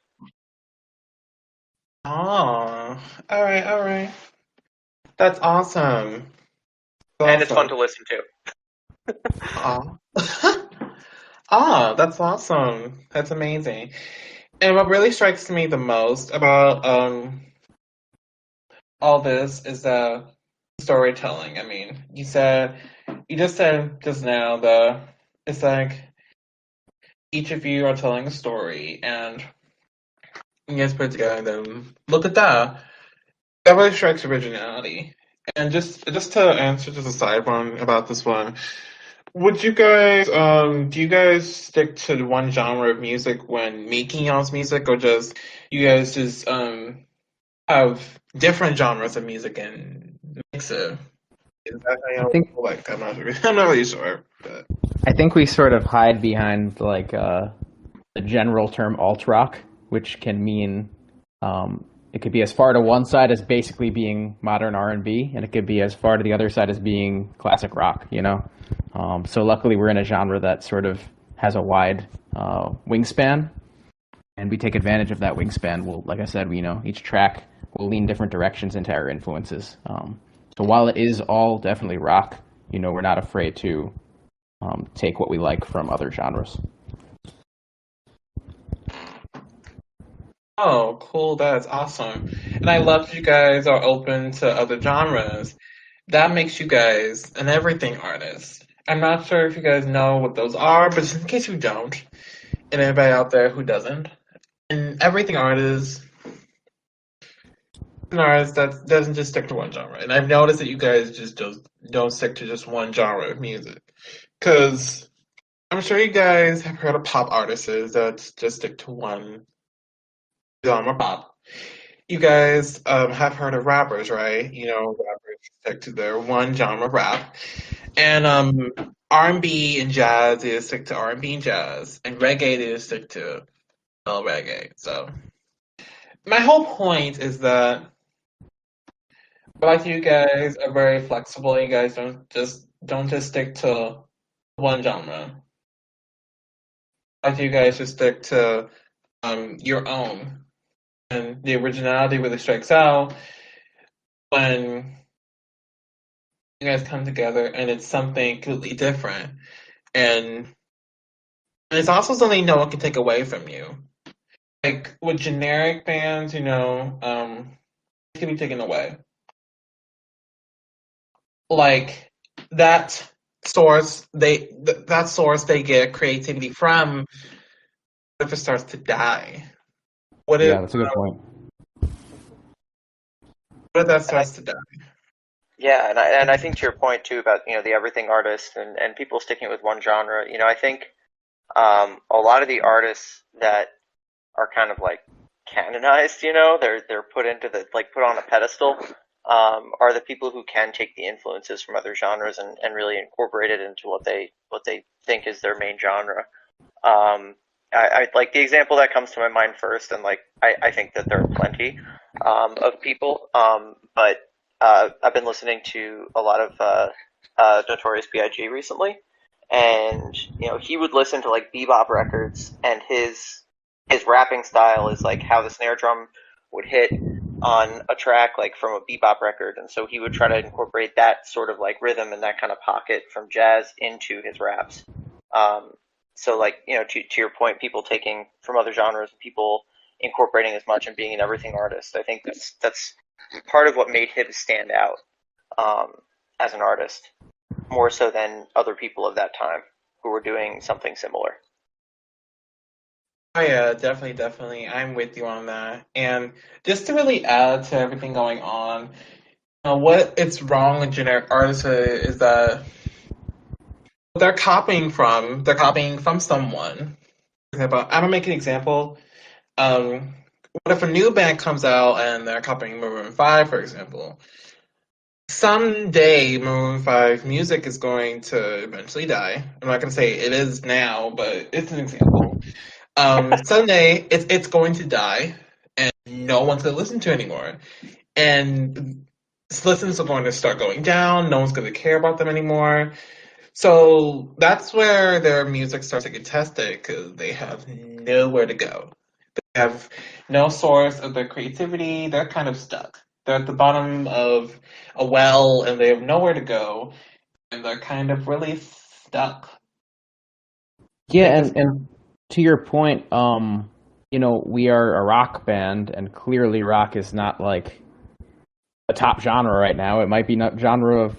Oh, all right, all right. That's awesome. And it's fun Awesome. to listen to. Aw. Ah, that's awesome. That's amazing. And what really strikes me the most about all this is the storytelling. I mean, you just said just now it's like each of you are telling a story and you guys put it together and then look at that. That really strikes originality. And just to answer just a side one about this one, would you guys do you guys stick to one genre of music when making y'all's music or just you guys just have different genres of music and mix it? Is that how I y'all think like? I'm not. I'm not really sure. But I think we sort of hide behind like the general term alt rock, which can mean it could be as far to one side as basically being modern R&B, and it could be as far to the other side as being classic rock. So luckily we're in a genre that sort of has a wide wingspan, and we take advantage of that wingspan. We'll, like I said, each track will lean different directions into our influences. So while it is all definitely rock, we're not afraid to take what we like from other genres. oh, cool! That's awesome, and I love that you guys are open to other genres. That makes you guys an everything artist. I'm not sure if you guys know what those are, but just in case you don't, and anybody out there who doesn't, an everything artist, an artist that doesn't just stick to one genre. And I've noticed that you guys just don't stick to just one genre of music, because I'm sure you guys have heard of pop artists that just stick to one genre pop. You guys have heard of rappers, right? Rappers stick to their one genre rap. And R&B and jazz, they just stick to R&B and jazz. And reggae, they just stick to reggae. So my whole point is that you guys are very flexible. You guys don't just stick to one genre. You guys just stick to your own. And the originality really strikes out when you guys come together and it's something completely different. And it's also something no one can take away from you. Like with generic bands, it can be taken away. Like that that source they get creativity from, what if it starts to die? What if Yeah, that's a good point. that And I starts to die? Yeah, and I think to your point too about the everything artist and people sticking with one genre. I think a lot of the artists that are kind of like canonized, they're put into the like put on a pedestal, are the people who can take the influences from other genres and really incorporate it into what they think is their main genre. I like the example that comes to my mind first, and like I think that there are plenty of people, but I've been listening to a lot of Notorious B.I.G. recently, and he would listen to like bebop records, and his rapping style is like how the snare drum would hit on a track like from a bebop record, and so he would try to incorporate that sort of like rhythm and that kind of pocket from jazz into his raps. Um, so like to your point, people taking from other genres, people incorporating as much and being an everything artist. I think that's part of what made him stand out um, as an artist, more so than other people of that time who were doing something similar. Oh yeah, definitely, definitely. I'm with you on that. And just to really add to everything going on, what it's wrong with generic artists is that they're copying from someone. For example, I'm gonna make an example. What if a new band comes out and they're copying Maroon 5, for example? Someday, Maroon 5 music is going to eventually die. I'm not gonna say it is now, but it's an example. Someday, it's going to die, and no one's gonna listen to it anymore. And listens are going to start going down. No one's going to care about them anymore. So that's where their music starts to get tested because they have nowhere to go. They have no source of their creativity. They're kind of stuck. They're at the bottom of a well and they have nowhere to go, and they're kind of really stuck. I Yeah, think it's and to your point, we are a rock band, and clearly rock is not like a top genre right now. It might be not genre of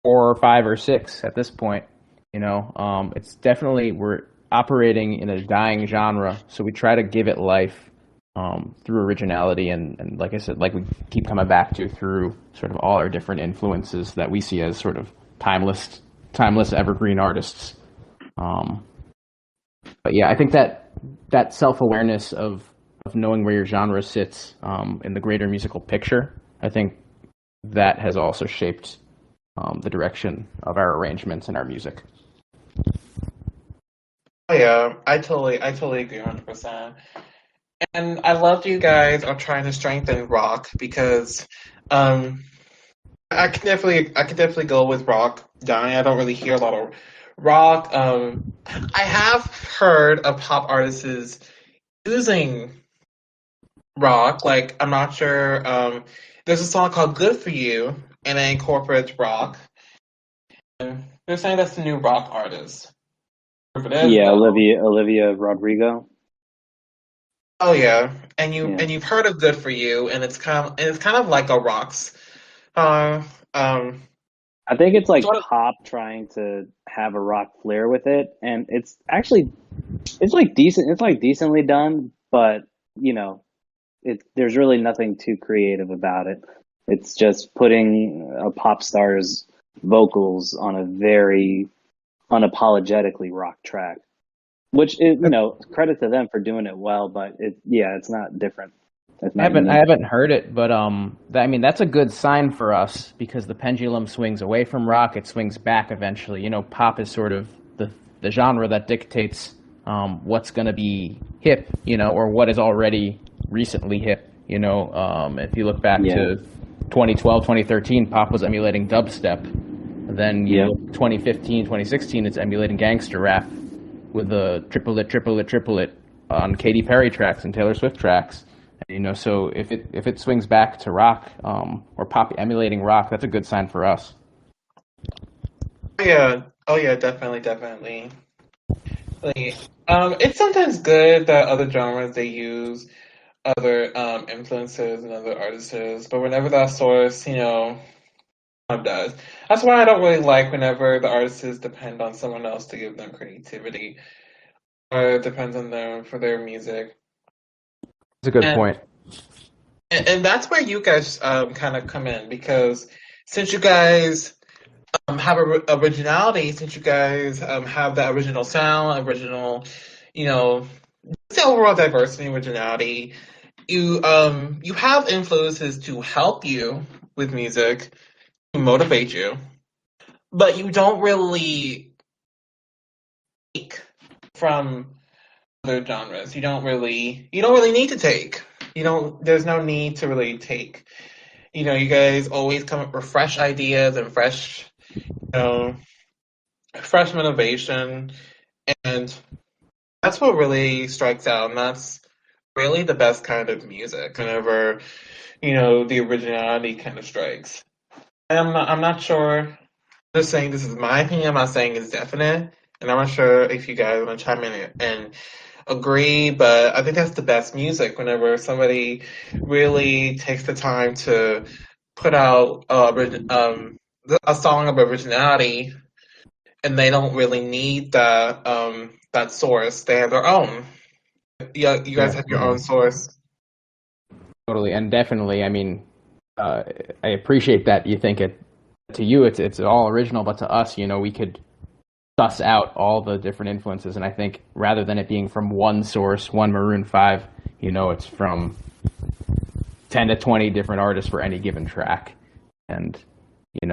4 or 5 or 6 at this point. It's definitely we're operating in a dying genre, so we try to give it life through originality and like I said, like we keep coming back to through sort of all our different influences that we see as sort of timeless evergreen artists. Um, but yeah, I think that self awareness of knowing where your genre sits in the greater musical picture, I think that has also shaped the direction of our arrangements and our music. Oh yeah, I totally agree 100%. And I love you guys are trying to strengthen rock because um I can definitely go with rock. Johnny, I don't really hear a lot of rock. I have heard of pop artists using rock. Like I'm not sure. There's a song called "Good for You" and it incorporates rock. And they're saying that's the new rock artist. If it is, Yeah, though, Olivia Rodrigo. oh yeah, and you Yeah. and you've heard of "Good for You" and it's kind of like a rocks. Uh, um, I think it's like sort of. pop trying to have a rock flair with it, and it's actually it's like decent. It's like decently done, but you know, there's really nothing too creative about it. It's just putting a pop star's vocals on a very unapologetically rock track, which is, credit to them for doing it well, but it's not different. It's I not haven't I unique. haven't heard it, but I mean that's a good sign for us because the pendulum swings away from rock, it swings back eventually. Pop is sort of the genre that dictates what's going to be hip, or what is already recently hip. If you look back Yeah. to 2012, 2013, pop was emulating dubstep. Then Yep. 2015, 2016, it's emulating gangster rap with the triplet, triplet, triplet on Katy Perry tracks and Taylor Swift tracks. So if it swings back to rock, or pop emulating rock, that's a good sign for us. Yeah. Oh yeah, definitely, definitely. Like, it's sometimes good that other genres they use other influences and other artists, but whenever that source, does. That's why I don't really like whenever the artists depend on someone else to give them creativity or depends on them for their music. That's a good And point. and that's where you guys kind of come in because since you guys have originality, since you guys have that original sound, original, you know, the overall diversity and originality, you have influences to help you with music, to motivate you, but you don't really take from other genres. You don't really need to take. There's no need to really take. You guys always come up with fresh ideas and know, fresh motivation, and that's what really strikes out, and that's really the best kind of music. Whenever the originality kind of strikes. I'm not sure. I'm just saying this is my opinion. I'm not saying it's definite, and I'm not sure if you guys want to chime in and agree. But I think that's the best music. Whenever somebody really takes the time to put out a song of originality and they don't really need that source. They have their own. Yeah, you guys Yeah, have your own source. totally, and definitely. I mean, uh, I appreciate that you think it. To you, it's all original, but to us, we could suss out all the different influences. And I think rather than it being from one source, one Maroon 5, it's from 10 to 20 different artists for any given track. And, in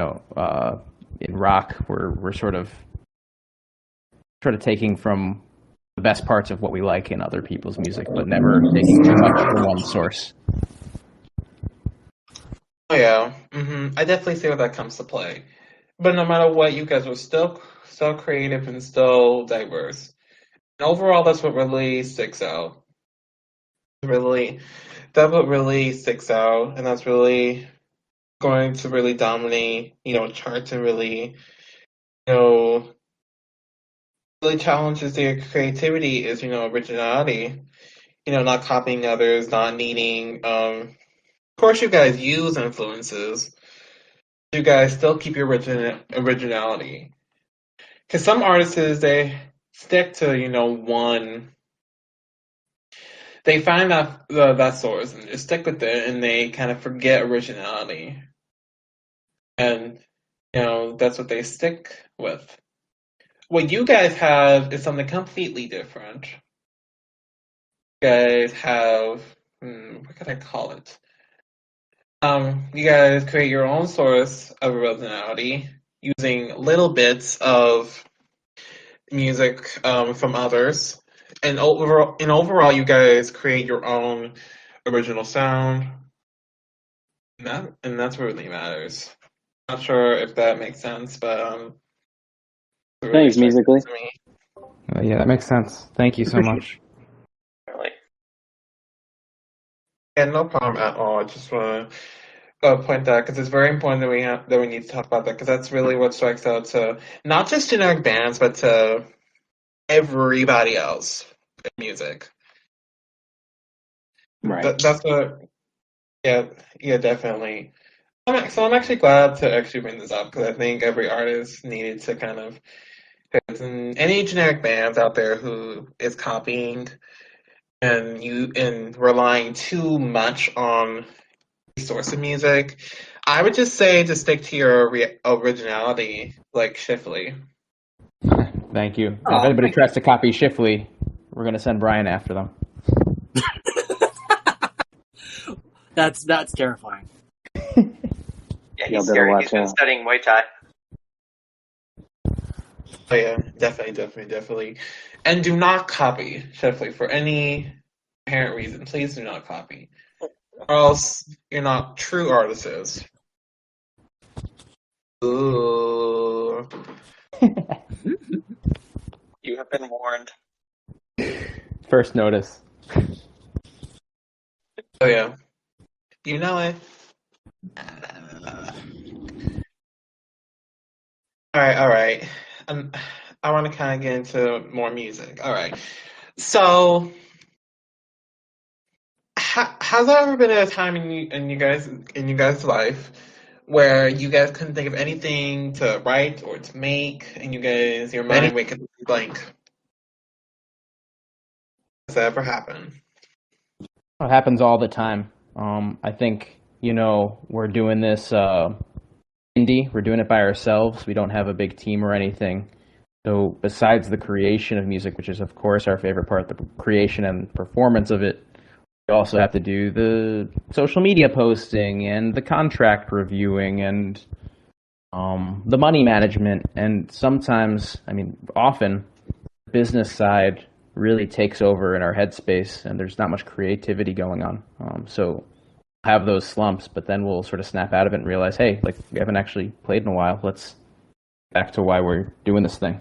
rock, we're sort of taking from the best parts of what we like in other people's music, but never taking too much from one source. Oh yeah, I definitely see where that comes to play. But no matter what, you guys were still creative and still diverse. And overall, that's what really sticks out. Really, that's what really sticks out, and that's really going to really dominate, charts and know, really challenges their creativity is, originality. Not copying others, not needing. Of course, you guys use influences. You guys still keep your originality. Because some artists, they stick to, one. They find that source and just stick with it, and they kind of forget originality. And, that's what they stick with. What you guys have is something completely different. You guys have, what can I call it? You guys create your own source of originality using little bits of music from others, and overall, you guys create your own original sound, and that's what really matters. Not sure if that makes sense, but it really Thanks, strikes musically. to me. Yeah, that makes sense. Thank you so Appreciate much. Really. Yeah, no problem at all. I just want to point that because it's very important that we need to talk about that because that's really what strikes out to not just generic bands, but to everybody else in music. Right. That's what. Yeah, yeah, definitely. I'm actually glad to actually bring this up because I think every artist needed to kind of. Because any generic bands out there who is copying and relying too much on the source of music, I would just say to stick to your originality, like Shiffley. Thank you. And if Oh, anybody thank tries to copy Shiffley, we're going to send Brian after them. that's terrifying. Yeah, Y'all he's better scary. watch He's been out. studying Muay Thai. Oh yeah, definitely. And do not copy Shiffley for any apparent reason. Please do not copy, or else you're not true artists. Ooh. You have been warned. First notice. Oh yeah. You know it. All right. Um, I want to kind of get into more music. All right. So, has there ever been a time in you guys' life where you guys couldn't think of anything to write or to make, and your mind went completely blank? Has that ever happened? It happens all the time. I think, we're doing this indie. We're doing it by ourselves. We don't have a big team or anything. So besides the creation of music, which is of course our favorite part, the creation and performance of it, we also have to do the social media posting and the contract reviewing and the money management. And sometimes, often, the business side really takes over in our headspace, and there's not much creativity going on. So have those slumps, but then we'll sort of snap out of it and realize, hey, like we haven't actually played in a while. Let's back to why we're doing this thing.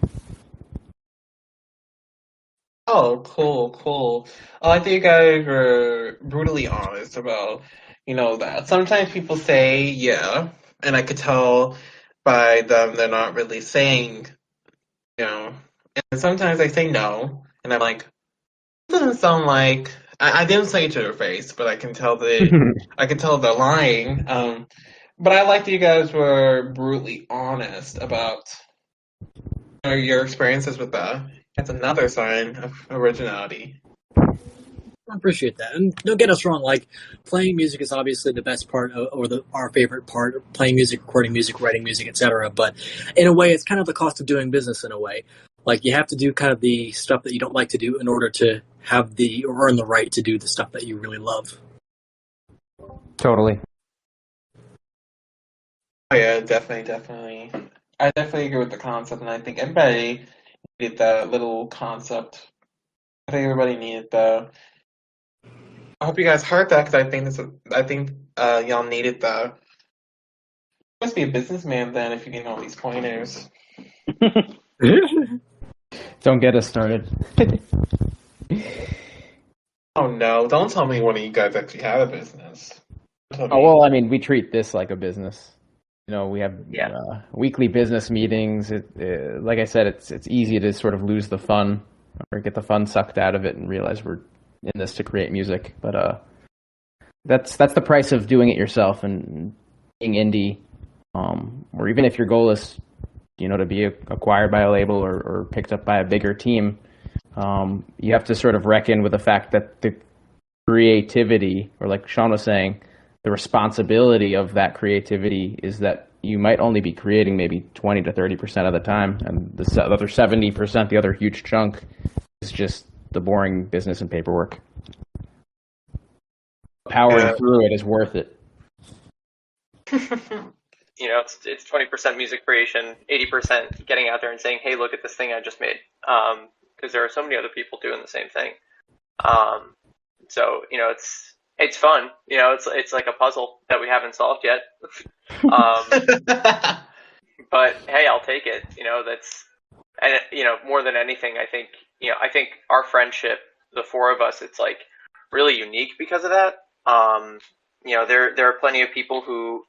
Oh, cool. I like that you guys were brutally honest about, that. Sometimes people say, yeah, and I could tell by them they're not really saying, you know, and sometimes they say no, and I'm like, it doesn't sound like, I didn't say it to their face, but I can tell they're lying. But I like that you guys were brutally honest about your experiences with that. That's another sign of originality. I appreciate that. And don't get us wrong, like playing music is obviously the best part or our favorite part of playing music, recording music, writing music, etc. But in a way, it's kind of the cost of doing business in a way. Like you have to do kind of the stuff that you don't like to do in order to have or earn the right to do the stuff that you really love. Totally. Oh yeah, definitely. I definitely agree with the concept, and I think everybody needed that little concept. I think everybody needed that. I hope you guys heard that because I think y'all needed that. You must be a businessman then if you get all these pointers. Don't get us started. Oh no! Don't tell me one of you guys actually have a business. Don't tell Oh, me. well, we treat this like a business. We have Yeah. weekly business meetings. Like I said, it's easy to sort of lose the fun or get the fun sucked out of it and realize we're in this to create music. But that's the price of doing it yourself and being indie. Or even if your goal is, to be acquired by a label or picked up by a bigger team, you have to sort of reckon with the fact that the creativity, or like Sean was saying, the responsibility of that creativity is that you might only be creating maybe 20 to 30% of the time, and the other 70%, the other huge chunk, is just the boring business and paperwork. Powering Yeah. through it is worth it. You know, it's 20% music creation, 80% getting out there and saying, "Hey, look at this thing I just made." Because there are so many other people doing the same thing. Um, so you know, it's fun. You know, it's like a puzzle that we haven't solved yet. But hey, I'll take it. You know, that's and you know more than anything, I think our friendship, the four of us, it's like really unique because of that. You know, there are plenty of people who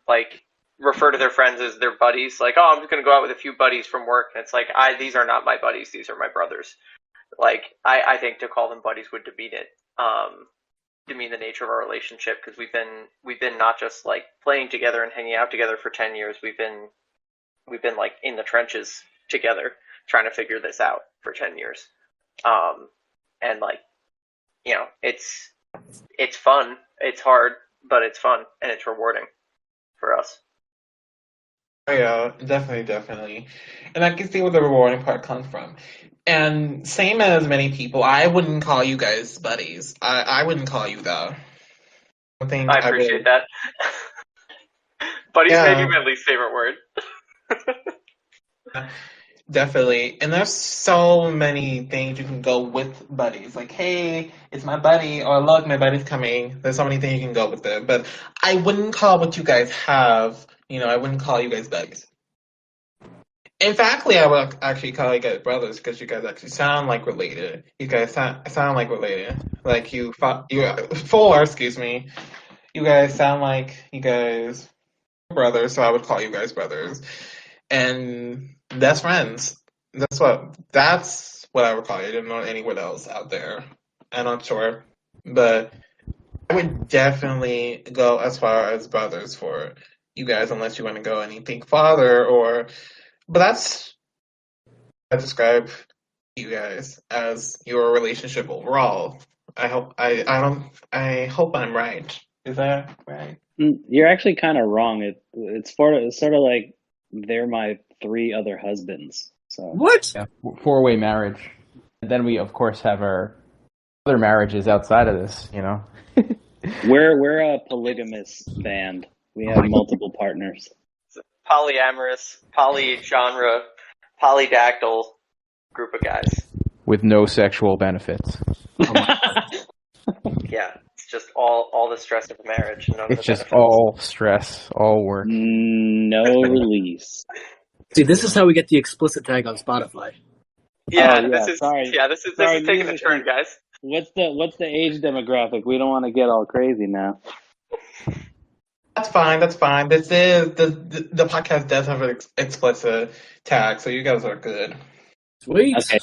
like refer to their friends as their buddies. Like, oh, I'm just gonna go out with a few buddies from work, and it's like, these are not my buddies; these are my brothers. Like, I think to call them buddies would demean the nature of our relationship because we've been not just like playing together and hanging out together for 10 years. We've been like in the trenches together trying to figure this out for 10 years. And like, you know, it's fun. It's hard, but it's fun and it's rewarding for us. Oh, yeah, definitely. And I can see where the rewarding part comes from. And same as many people, I wouldn't call you guys buddies. I wouldn't call you that. I think I I would. appreciate that. Buddy's maybe Yeah, my least favorite word. definitely. And there's so many things you can go with buddies. Like, hey, it's my buddy, or look, my buddy's coming. There's so many things you can go with it. But I wouldn't call what you guys have, I wouldn't call you guys buddies. In fact, I would actually call you guys brothers because you guys actually sound like related. You guys sound like related. Like four, excuse me. You guys sound like you guys are brothers, so I would call you guys brothers. And that's friends. That's what I would call you. I didn't know anyone else out there. I'm not sure. But I would definitely go as far as brothers for you guys unless you want to go anything farther but that's I describe you guys as your relationship overall. I hope I'm right. Is that right? You're actually kind of wrong. It's sort of like they're my three other husbands. So What? Yeah, four-way marriage. And then we, of course, have our other marriages outside of this, we're a polygamous band. We have multiple partners. Polyamorous, polygenre, polydactyl group of guys. With no sexual benefits. Yeah, it's just all the stress of a marriage. None of It's the just benefits. all stress, all work. No release. See, this is how we get the explicit tag on Spotify. Yeah, Oh, this is sorry. this is Sorry, taking a music turn, is- guys. What's the age demographic? We don't want to get all crazy now. That's fine. That's fine. This is the podcast does have an explicit tag, so you guys are good. Sweet. Okay,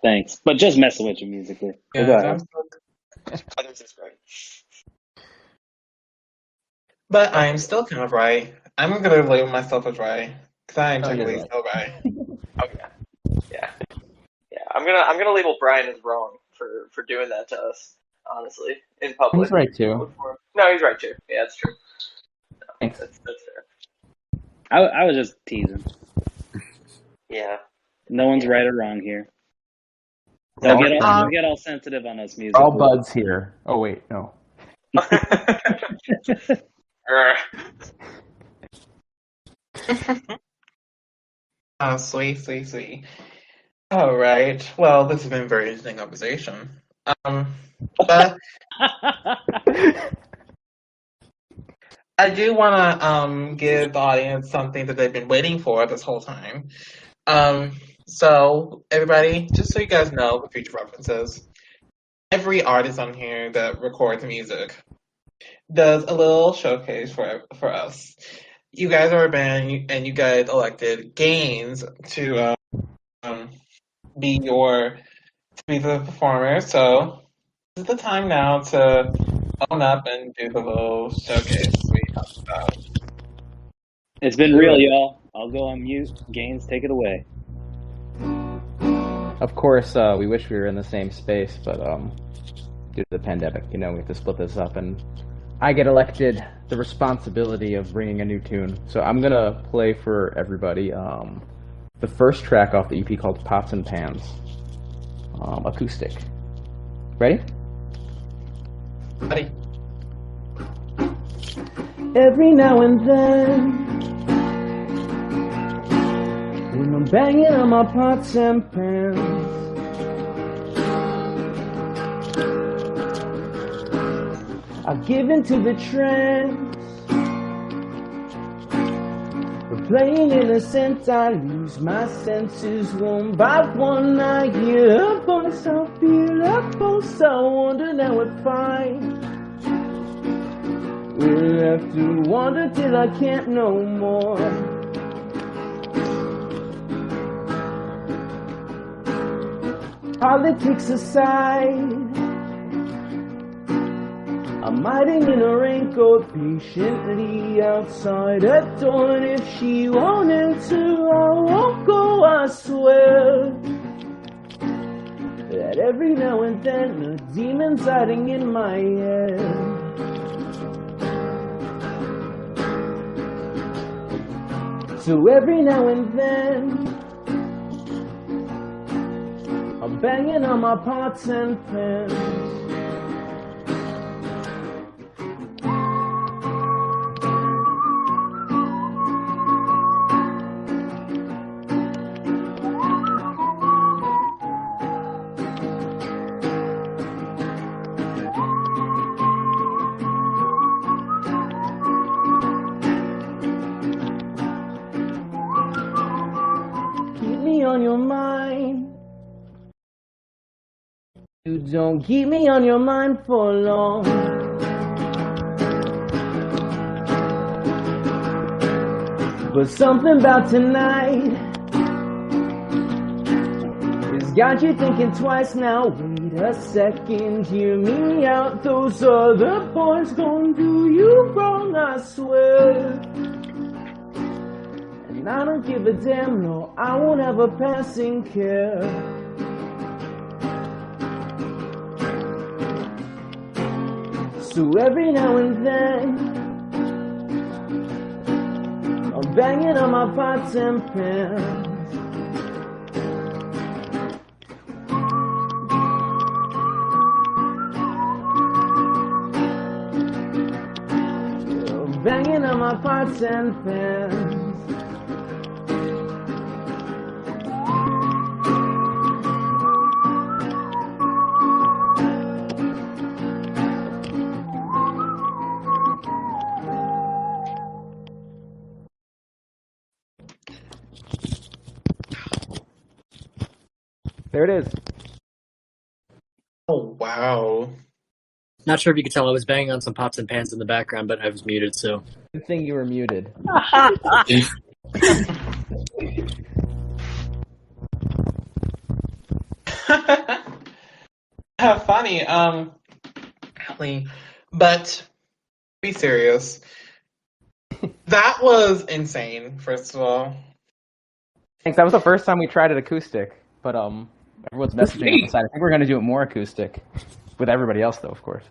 thanks. But just messing with you musically. Yeah, Go ahead. Others is right. but I'm still kind of right. I'm gonna label myself as right because I am Oh, you're technically right. still right. Okay. Yeah. I'm gonna label Brian as wrong for doing that to us. Honestly, in public. He's right, too. No, he's right too. Yeah, that's true. Thanks. That's fair. I was just teasing. Yeah. No one's right or wrong here. All- Don't get all sensitive on us musically. All buds here. Oh, wait, no. Oh, sweet. All right. Well, this has been a very interesting conversation. But I do want to give the audience something that they've been waiting for this whole time. So everybody, just so you guys know for future references, every artist on here that records music does a little showcase for us. You guys are a band, and you guys elected Gaines to be the performer. So this is the time now to own up and do the little showcase we talked about. It's been real, y'all. I'll go on mute. Gaines, take it away. Of course, we wish we were in the same space, but due to the pandemic, we have to split this up, and I get elected the responsibility of bringing a new tune. So I'm going to play for everybody the first track off the EP called Pots and Pans, acoustic. Ready? Buddy. Every now and then, when I'm banging on my pots and pans, I give into the trance. But playing innocent, I lose my senses one by one. I hear a voice, I feel a pulse, I wonder now if I will have to wander till I can't no more. Politics aside, I'm hiding in a raincoat patiently outside her door, and if she won't enter, I won't go, I swear. That every now and then a demon's hiding in my head. So every now and then, I'm banging on my pots and pans. On your mind, you don't keep me on your mind for long. But something about tonight has got you thinking twice now. Wait a second, hear me out. Those other boys gon' do you wrong, I swear. And I don't give a damn, no, I won't have a passing care. So every now and then, I'm banging on my pots and pans. I'm banging on my pots and pans. There it is. Oh, wow. Not sure if you could tell I was banging on some pots and pans in the background, but I was muted, so. Good thing you were muted. Funny, Allie. But be serious. That was insane, first of all. Thanks. That was the first time we tried it acoustic, but everyone's messaging on the side. I think we're gonna do it more acoustic with everybody else, though, of course.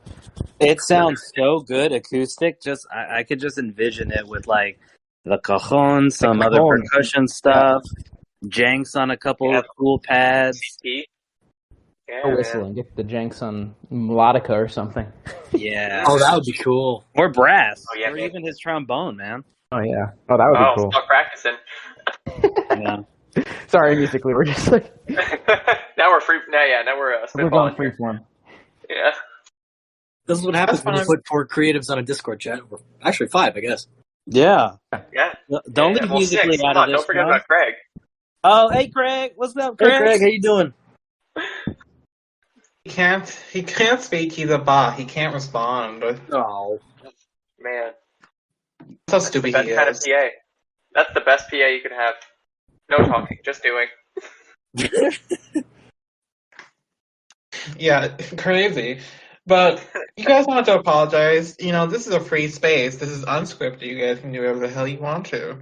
It sounds so good acoustic. Just I could just envision it with like the cajon, some other cajon. percussion stuff, Jenks on a couple of cool pads. Yeah, Or whistling. Get the Jenks on melodica or something. Yeah. Oh, that would be cool. Or brass. Oh, yeah, or man. even his trombone, man. Oh yeah. Oh, that would be cool. Stop practicing. Yeah. Sorry, musically, we're just like Now we're free. Now we're we're going spitballing free here. form. Yeah. This is what happens That's when you fine. put 4 creatives on a Discord chat. Or actually 5, I guess. Yeah. Yeah. Don't Yeah, leave well, musically 6. out Come of on, this. don't forget one. about Craig. Oh, hey Craig. What's up, Craig? Hey, Craig, how you doing? He can't speak, he's a bot. He can't respond. That's Oh. Man, how that's the stupid best he kind of is. PA. That's the best PA you could have. No talking, just doing. Yeah, crazy. But you guys want to apologize. You know, this is a free space. This is unscripted. You guys can do whatever the hell you want to.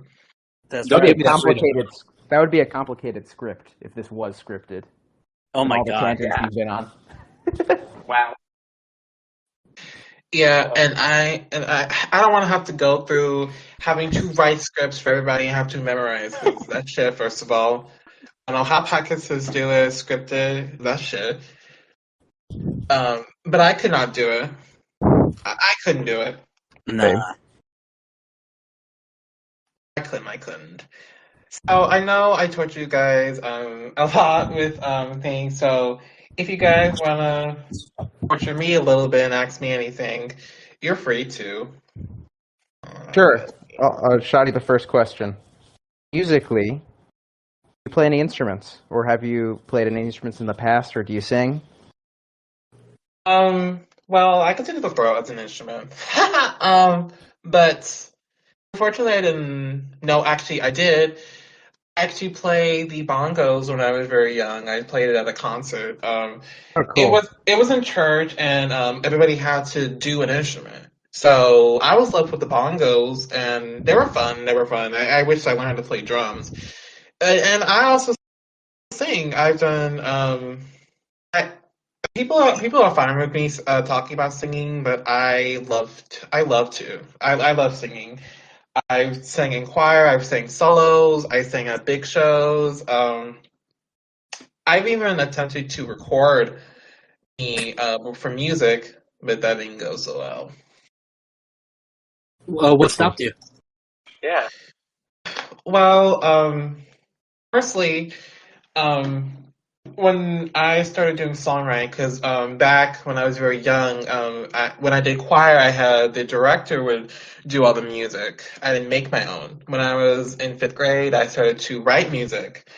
That's Don't right. give me that freedom. That would be a complicated script if this was scripted. Oh my all the god. tangents yeah. we've been on. Wow. Yeah, and I don't want to have to go through having to write scripts for everybody and have to memorize 'cause that shit. First of all, I know how podcasts do it, scripted, that shit. But I could not do it. I couldn't do it. Nah. I couldn't. So I know I tortured you guys a lot with things. So if you guys wanna torture me a little bit and ask me anything, you're free to. Sure. I'll shot you the first question. Musically, do you play any instruments, or have you played any instruments in the past, or do you sing? Well, I consider the throat as an instrument. But unfortunately, I didn't. No, actually, I did actually play the bongos when I was very young. I played it at a concert. Oh, It cool. was in church, and everybody had to do an instrument. So I was left with the bongos, and they were fun. They were fun. I wish I learned to play drums, and I also sing. I've done. I, people are fine with me talking about singing, but I love to. I love singing. I've sang in choir. I've sang solos. I sang at big shows. I've even attempted to record me for music, but that didn't go so well. What stopped you? Yeah. Well, firstly, um, when I started doing songwriting, because back when I was very young, when I did choir, I had the director would do all the music. I didn't make my own. When I was in fifth grade, I started to write music,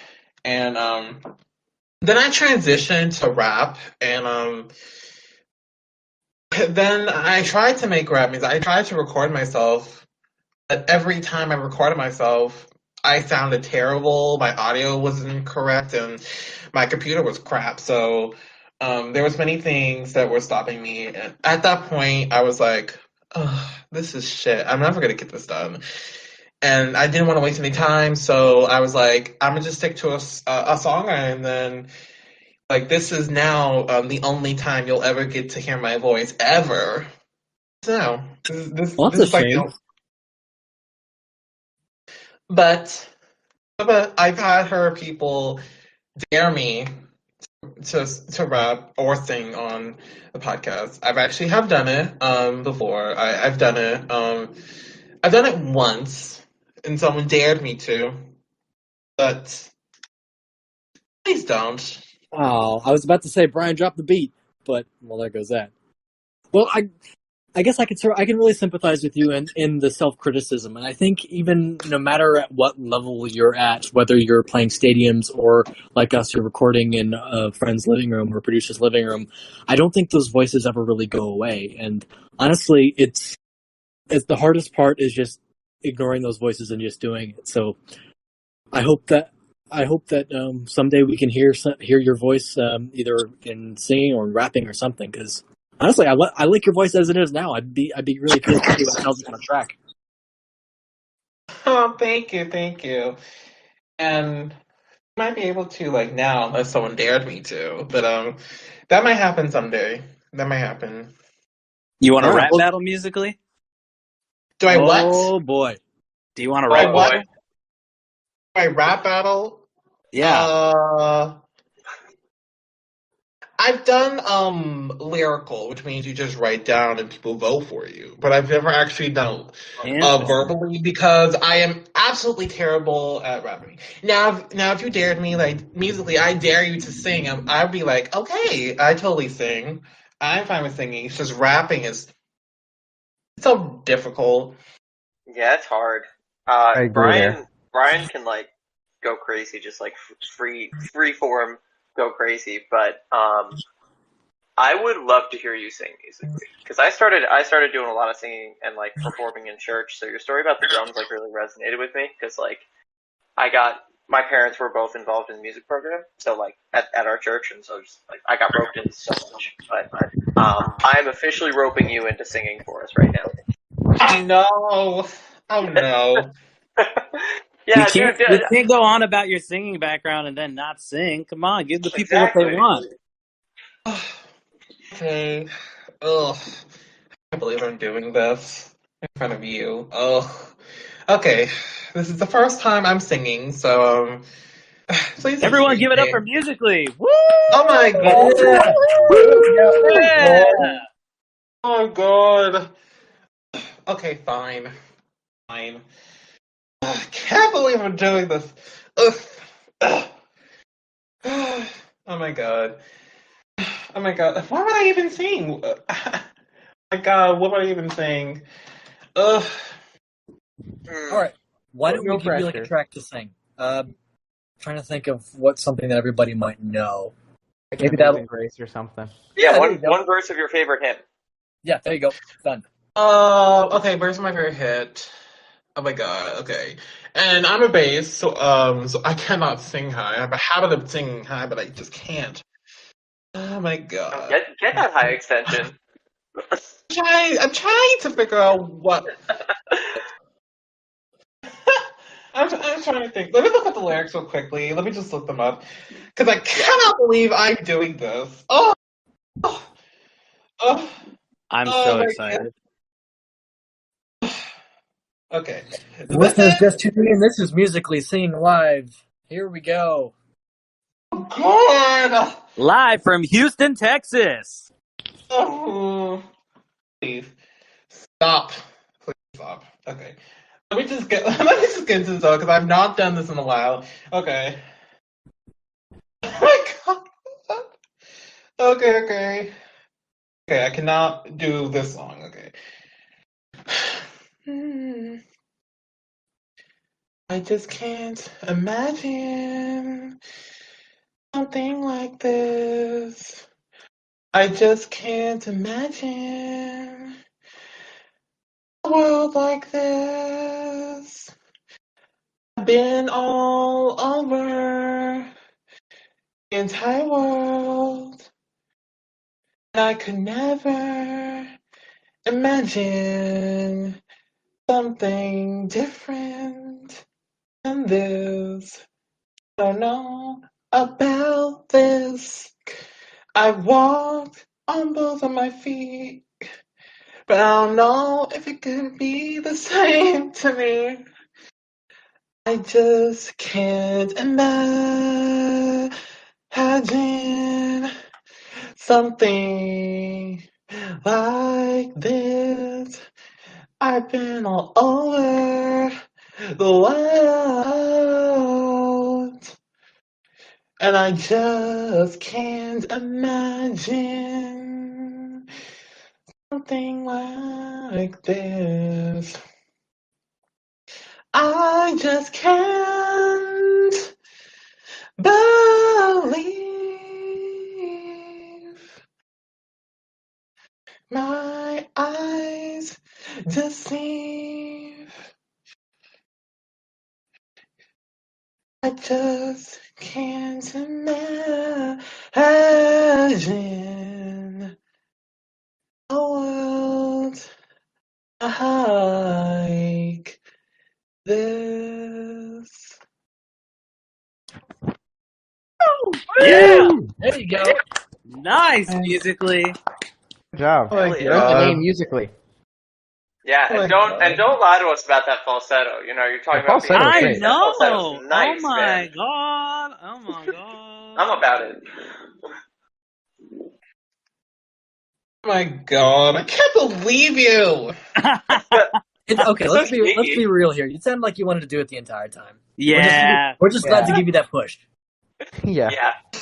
and then I transitioned to rap, and then I tried to make rap music. I tried to record myself, but every time I recorded myself, I sounded terrible. My audio wasn't correct, and my computer was crap. So there was many things that were stopping me. And at that point, I was like, "Ugh, this is shit. I'm never gonna get this done." And I didn't want to waste any time, so I was like, "I'm gonna just stick to a song," and then like this is now the only time you'll ever get to hear my voice ever. So Well, this that's a is like shame. but I've had heard people dare me to rap or sing on the podcast. I've actually have done it before. I've done it. I've done it once, and someone dared me to, but please don't. Oh, I was about to say Brian dropped the beat, but well, there goes that. Well, I guess I can really sympathize with you in the self criticism, and I think even no matter at what level you're at, whether you're playing stadiums or like us, you're recording in a friend's living room or producer's living room, I don't think those voices ever really go away. And honestly, it's the hardest part is just ignoring those voices and just doing it. So I hope that someday we can hear your voice either in singing or in rapping or something. Because honestly, I like your voice as it is now. I'd be really curious to see what sounds like on a track. Oh, thank you. And I might be able to like now unless someone dared me to, but that might happen someday. That might happen. You want to Yeah. rap Well, battle musically? Do I what? oh boy. Do you want to Do I rap Oh what? boy. battle? Do I rap battle? Yeah. Uh, I've done lyrical, which means you just write down and people vote for you. But I've never actually done Interesting. verbally because I am absolutely terrible at rapping. Now if you dared me like musically, I dare you to sing. I'd be like, okay, I totally sing. I'm fine with singing. It's just rapping is so difficult. Yeah, it's hard. I agree there. Brian can like go crazy, just like free form go crazy. But I would love to hear you sing musically because I started doing a lot of singing and like performing in church. So your story about the drums like really resonated with me because like I got my parents were both involved in the music program, so like at our church, and so just like I got roped into so much. But I'm officially roping you into singing for us right now. Oh no. Oh no. You Yeah, dude. can't go on about your singing background and then not sing. Come on, give the people what they Exactly. want. Okay. Ugh. I can't believe I'm doing this in front of you. Ugh. Okay. This is the first time I'm singing, so please Everyone excuse give it up me. for musically. Woo! Oh my god. Yeah! Oh god. Okay, fine. Fine. I can't believe I'm doing this. Ugh. Ugh. Oh my god. Oh my god. What would I even sing? Oh my god, what would I even sing? Ugh. All right. Why don't we No give you like a pressure. track to sing? Trying to think of what's something that everybody might know. Like Maybe Amazing that'll. Grace or something. Yeah, Yeah, there you go. one verse of your favorite hymn. Yeah, there you go. Done. Okay, where's my favorite hit? Oh my god, okay. And I'm a bass, so I cannot sing high. I have a habit of singing high, but I just can't. Oh my god. Get that high extension. I'm trying to figure out what. I'm trying to think. Let me look at the lyrics real quickly. Let me just look them up. Because I cannot believe I'm doing this. Oh, oh, oh, I'm oh so my excited. god. Okay. This Listeners, is just tuning in. This is Musically Seen Live. Here we go. good. Live from Houston, Texas. Oh, please stop. Please stop. Okay. Let me just get into this because I've not done this in a while. Okay. Oh my god. Okay. Okay, I cannot do this song. Okay. I just can't imagine something like this. I just can't imagine a world like this. I've been all over the entire world, and I could never imagine something different than this. I don't know about this. I've walked on both of my feet, but I don't know if it could be the same to me. I just can't imagine something like this. I've been all over the world, and I just can't imagine something like this. I just can't believe my eyes deceive. I just can't imagine a world like this. Yeah. There you go. Nice, musically. Good job. Oh my Hell yeah. Wrote the god. name musically. Yeah, Oh my and God. don't lie to us about that falsetto. You know, you're talking The about being falsetto's I great. that know. falsetto's nice, Oh my man. god. Oh my god. I'm about it. Oh my god. I can't believe you. Okay, It's so let's be sneaky. real here. You sound like you wanted to do it the entire time. Yeah. We're just glad to give you that push. Yeah.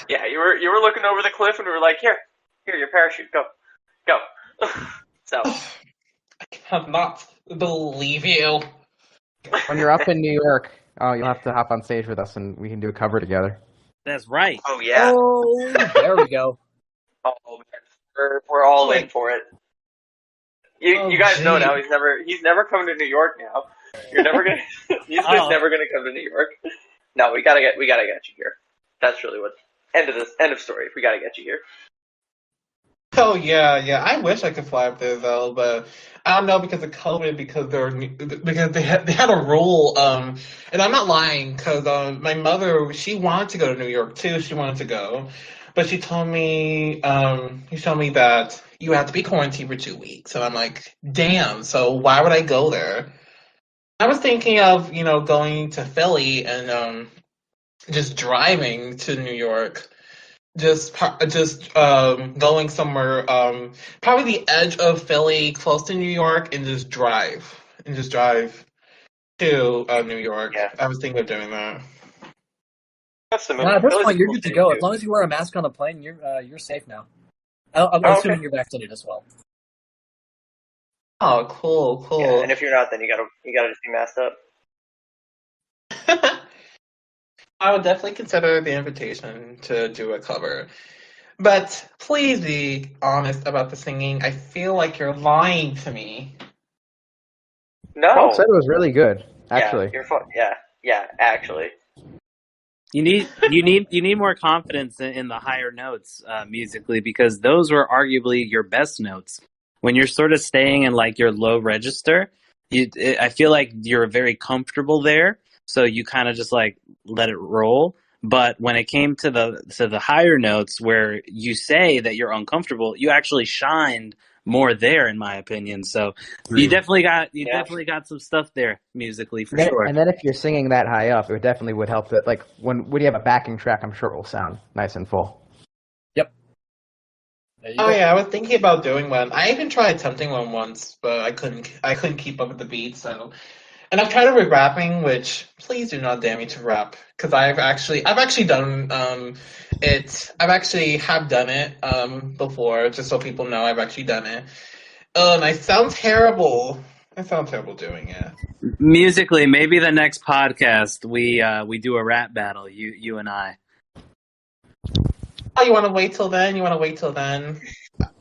Yeah. You were looking over the cliff and we were like, here, your parachute, go. So I cannot believe you. When you're up in New York, you'll have to hop on stage with us and we can do a cover together. That's right. oh yeah. Oh, there we go. Oh man. We're all Like- in for it. Oh, You guys know gee. now he's never coming to New York now. You're never gonna he's Oh. never gonna come to New York. No, we gotta get you here. That's really what end of story. We gotta get you here. Oh yeah. I wish I could fly up there though, but I don't know because of COVID. Because they had a rule. And I'm not lying because my mother, she wanted to go to New York too. She wanted to go, but she told me that you have to be quarantined for 2 weeks. And I'm like, damn. So why would I go there? I was thinking of going to Philly and just driving to New York. Just going somewhere, probably the edge of Philly, close to New York, and just drive. to New York. Yeah. I was thinking of doing that. That's the move. At this Philly's a point, you're cool good to city, go. too. As long as you wear a mask on the plane, you're safe now. I'm Oh, assuming okay. you're vaccinated as well. Oh, cool, Yeah, cool. and if you're not, then you gotta just be masked up. I would definitely consider the invitation to do a cover. But please be honest about the singing. I feel like you're lying to me. Paul said No. it was really good, actually. Yeah, you're fun. Yeah, actually. You need more confidence in the higher notes musically, because those were arguably your best notes. When you're sort of staying in like your low register, I feel like you're very comfortable there, so you kind of just like let it roll. But when it came to the higher notes where you say that you're uncomfortable, you actually shined more there, in my opinion. So you definitely got some stuff there musically for sure. And then if you're singing that high up, it definitely would help that, like, when you have a backing track, I'm sure it will sound nice and full. Yep. There you Oh go. yeah, I was thinking about doing one. I even tried attempting one once, but I couldn't keep up with the beat. So, and I've tried with rapping, which please do not dare me to rap, because I've actually done it. I've actually have done it before, just so people know I've actually done it. Oh, and I sound terrible. I sound terrible doing it. Musically, maybe the next podcast we do a rap battle, you and I. Oh, you want to wait till then? You want to wait till then?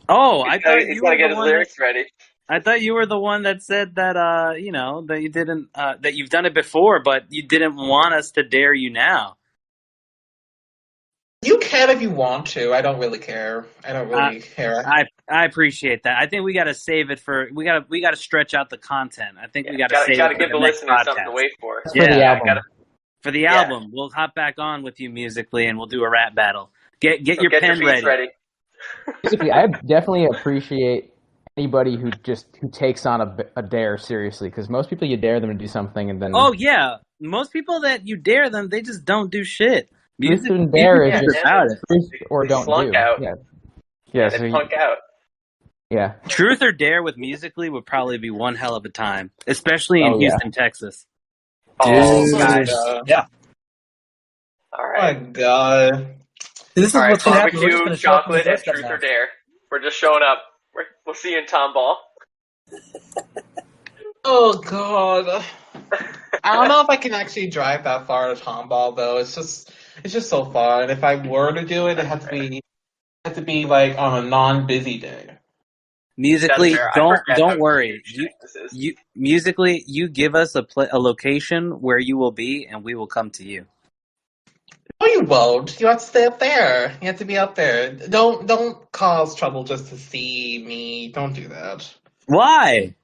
Oh, I thought He's you gotta were get the his one lyrics ready. I thought you were the one that said that that you didn't that you've done it before, but you didn't want us to dare you now. You can if you want to. I don't really care. I don't really care. I appreciate that. I think we got to save it for we got to stretch out the content. I think we got to save Gotta it give for the the next listeners something to podcast. wait for. That's for the Yeah, album. for the album, we'll hop back on with you musically, and we'll do a rap battle. Get So your get pen your feet ready. Basically, I definitely appreciate anybody who takes on a dare seriously, because most people you dare them to do something and then Oh yeah, most people that you dare them, they just don't do shit. truth and dare is Yeah, just about it. truth or they don't slunk do. out. Yeah, They so punk out. yeah. Truth or dare with musically would probably be one hell of a time, especially in Oh, yeah. Houston, Texas. Oh, Dude. guys. Yeah. All Oh right. my god. This is All right, what's going to happen. We're just barbecue, going to show up on the chocolate, and doorstep truth now. or dare. We're just showing up. We'll see you in Tomball. Oh god. I don't know if I can actually drive that far to Tomball though. It's just so far. And if I were to do it, it had to be like on a non-busy day. Musically, That's fair. I forget don't how worry. huge this is. You musically, you give us a location where you will be, and we will come to you. No, you won't. You have to stay up there. You have to be up there. Don't cause trouble just to see me. Don't do that. Why?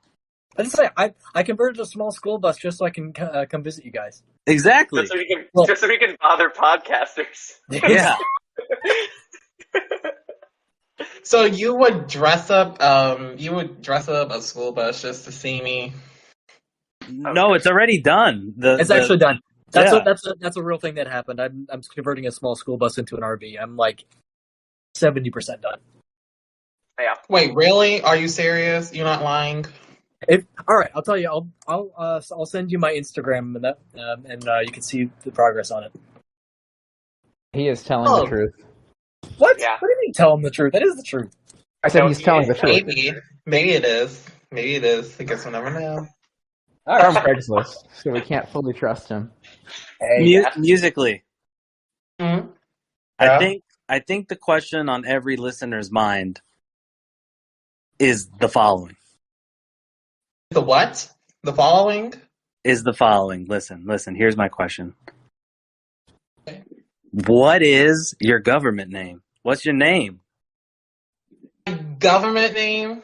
I just say I converted a small school bus just so I can come visit you guys. Exactly. Just so we can bother podcasters. Yeah. So you would dress up a school bus just to see me. No, it's already done. It's actually done. That's Yeah. that's a real thing that happened. I'm converting a small school bus into an RV. I'm like 70% done. Yeah. Wait, really? Are you serious? You're not lying? All right, I'll tell you. I'll send you my Instagram and that, and you can see the progress on it. He is telling Oh. the truth. What? Yeah. What do you mean? Tell him the truth. That is the truth. I said No, he's he telling is the truth. Maybe it is. Maybe it is. I guess we'll never know. From Craigslist, so we can't fully trust him. Musically, Hmm? Yeah. I think the question on every listener's mind is the following. The what? The following? Listen. Here's my question. Okay. What is your government name? What's your name? Government name?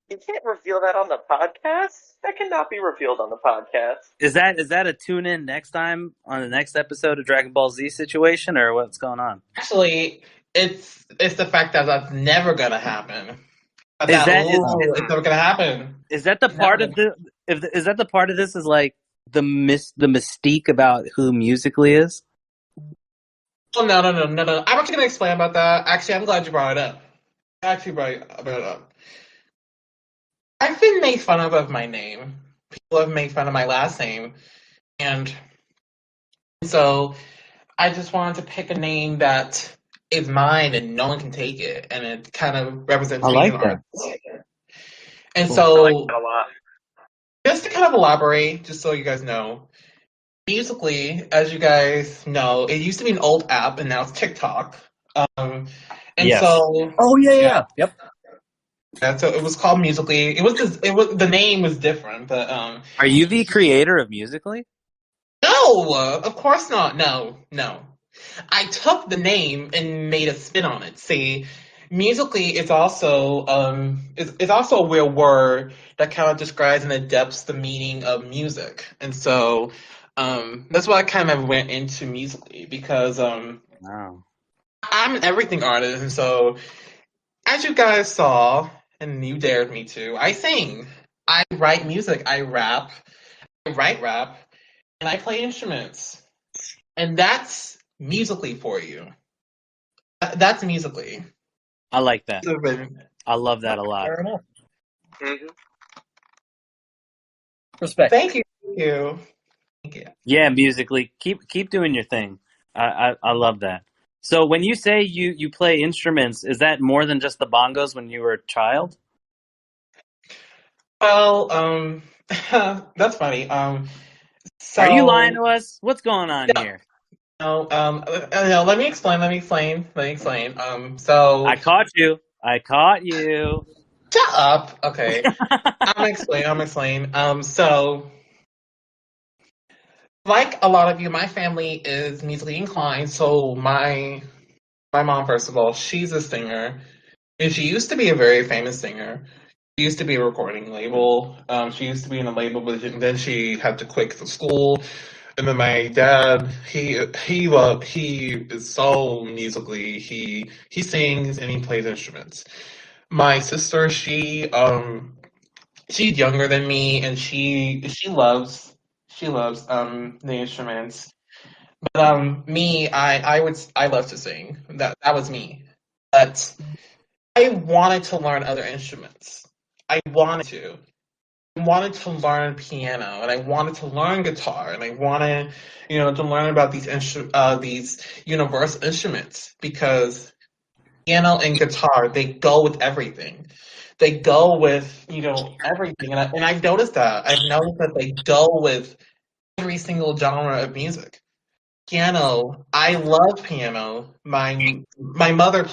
You can't reveal that on the podcast. That cannot be revealed on the podcast. Is that a tune in next time on the next episode of Dragon Ball Z situation, or what's going on? Actually, it's the fact that that's never gonna happen. Is It's never gonna happen. Is that the part of is that the part of this is like the mystique about who musically is? Oh no. I'm actually gonna explain about that. Actually, I'm glad you brought it up. I actually brought it up. I've been made fun of my name. have made fun of my last name, and so I just wanted to pick a name that is mine and no one can take it, and it kind of I represents me as an like that. artist. And Cool. I like so, that a lot. just to kind of elaborate, just so you guys know, Musically, as you guys know, it used to be an old app, and now it's TikTok. Um, and Yes. so, Oh yeah, yeah, yeah, yeah. Yep. yeah, so it was called Musically. It was the name was different, but Are you the creator of Musically? no, of course not. No, no. I took the name and made a spin on it. See, musically, it's also a real word that kind of describes in the depths the meaning of music, and so that's why I kind of went into musically because Wow. I'm an everything artist, and so as you guys saw, and you dared me to, I sing, I write music, I rap, I write rap, and I play instruments, and that's musically for you. That's musically. I like that. So, I love that a lot. Fair enough. Hmm. Respect. thank you, thank you, thank you. Yeah, Musically. Keep doing your thing. I love that. So when you say you play instruments, is that more than just the bongos when you were a child? Well, that's funny. Are you lying So to us? What's going on no, here? no, no, let me explain. Let me explain. Let me explain. So I caught you. I caught you. shut up. Okay, I'm gonna explain. I'm gonna explain. So like a lot of you, my family is musically inclined. So my mom, first of all, she's a singer, and she used to be a very famous singer. She used to be a recording label. She used to be in a label, but then she had to quit for school. And then my dad, he is so musically. He sings and he plays instruments. My sister, she's younger than me, and she loves the instruments. But me, I love to sing. That was me. But I wanted to learn other instruments. I wanted to. I wanted to learn piano, and I wanted to learn guitar, and I wanted, to learn about these universal instruments because piano and guitar, they go with everything. They go with, everything, and I've noticed that. I've noticed that they go with every single genre of music. Piano, I love piano. My mother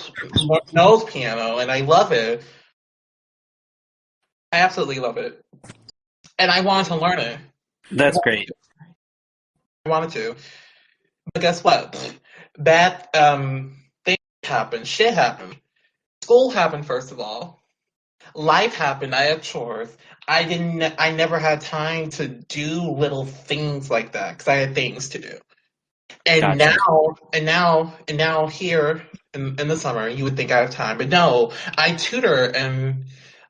knows piano, and I love it. I absolutely love it, and I wanted to learn it. I That's wanted great. to. I wanted to. But guess what? Bad things happened. Shit happened. School happened first of all. Life happened. I had chores. I didn't. I never had time to do little things like that because I had things to do. And Gotcha. now here in the summer, you would think I have time, but no. I tutor and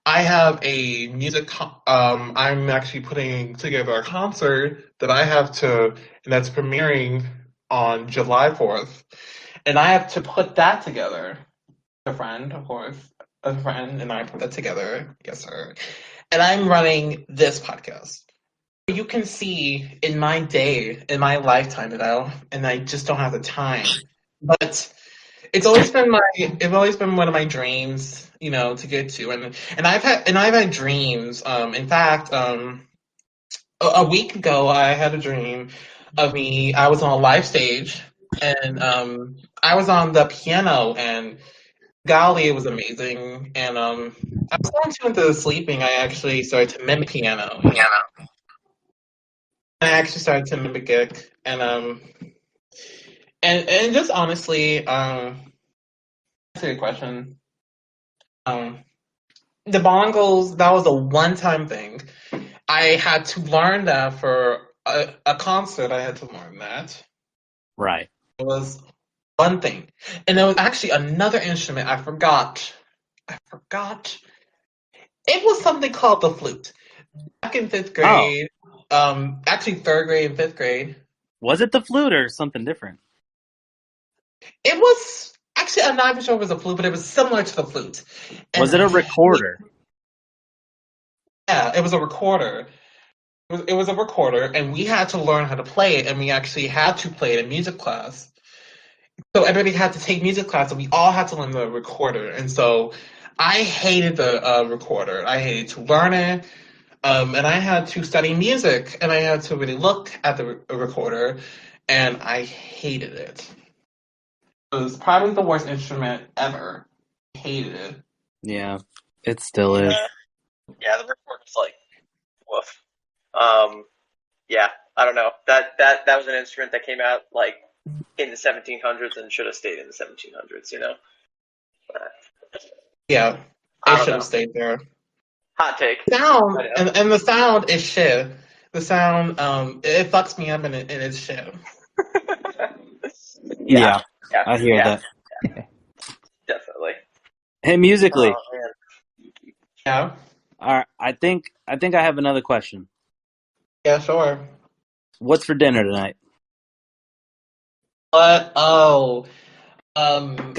I have a I'm actually putting together a concert that I have to, and that's premiering on July 4th. And I have to put that together. A friend, of course, a friend, and I put that together. Yes, sir. And I'm running this podcast. You can see in my day, in my lifetime, and I just don't have the time. But it's always been one of my dreams, to get to, and I've had dreams. In fact, a week ago, I had a dream of me. I was on a live stage, and I was on the piano, and golly, it was amazing. And I was going too into sleeping. I actually started to mimic piano. I actually started to mimic it, and just honestly, that's a good question. Um, the bongos, that was a one-time thing. I had to learn that for a concert. I had to learn that. Right. It was one thing, and there was actually another instrument. I forgot. I forgot. It was something called the flute. Back in fifth Oh, grade, actually third grade and fifth grade, was it the flute or something different? it was actually, I'm not even sure it was a flute, but it was similar to the flute. And Was it a recorder? yeah, it was a recorder. It was a recorder, and we had to learn how to play it, and we actually had to play it in music class. So everybody had to take music class, and we all had to learn the recorder. And so I hated the recorder. I hated to learn it, and I had to study music, and I had to really look at the recorder, and I hated it. It was probably the worst instrument ever. I hated it. Yeah, it still is. Yeah, the recorder's like, woof. Yeah, I don't know. That was an instrument that came out like in the 1700s and should have stayed in the 1700s. You know. Yeah, I it don't should know. have stayed there. Hot take. Sound I know. and the sound is shit. The sound, it fucks me up and it's shit. Yeah, yeah, I hear yeah, that. definitely. Hey, musically. Oh man. Yeah, All right, I think I have another question. yeah, sure. What's for dinner tonight? But Because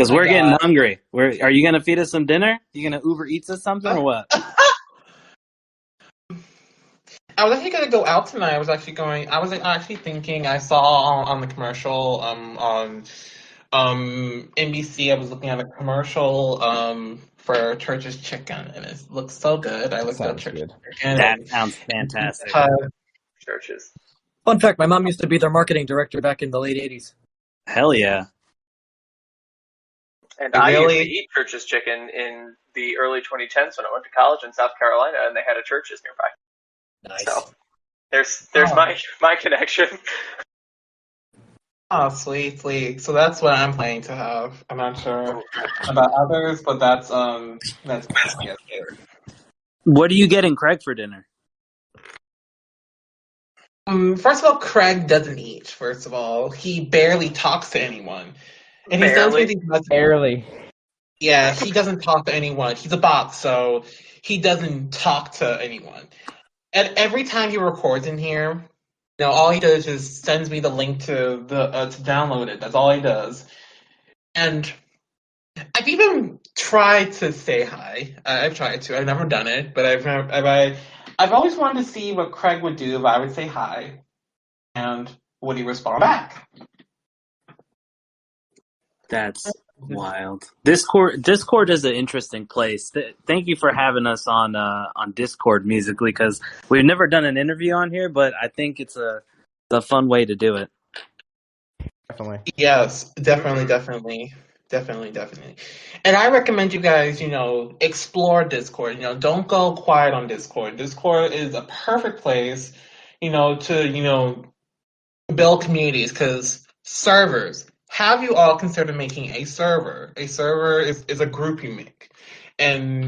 my we're getting God. hungry. Are you gonna feed us some dinner? You gonna Uber Eats us something or what? I was actually gonna go out tonight. I was actually thinking. I saw on the commercial on NBC. I was looking at a commercial for Church's Chicken, and it looks so good. I looked at Sounds Church's good. Chicken, That and sounds fantastic. Churches. Fun fact: my mom used to be their marketing director back in the late '80s. Hell yeah. And I used to really, eat Church's Chicken in the early 2010s when I went to college in South Carolina, and they had a Church's nearby. Nice. So there's Oh. my connection. oh, sweet, sweet. So that's what I'm planning to have. I'm not sure about others, but that's yes. What are you getting Craig for dinner? First of all, Craig doesn't eat. First of all, he barely talks to anyone, and he sends me Barely. these messages. Barely. Yeah, he doesn't talk to anyone. He's a bot, so he doesn't talk to anyone. And every time he records in here, all he does is sends me the link to to download it. That's all he does. And I've even tried to say hi. I've tried to. I've never done it, but I've always wanted to see what Craig would do if I would say hi, and would he respond back? That's wild. Discord is an interesting place. Thank you for having us on Discord musically, because we've never done an interview on here, but I think it's a fun way to do it. Definitely. Yes, definitely. And I recommend you guys, explore Discord. Don't go quiet on Discord. Discord is a perfect place, to, build communities, because servers. Have you all considered making a server? A server is a group you make. And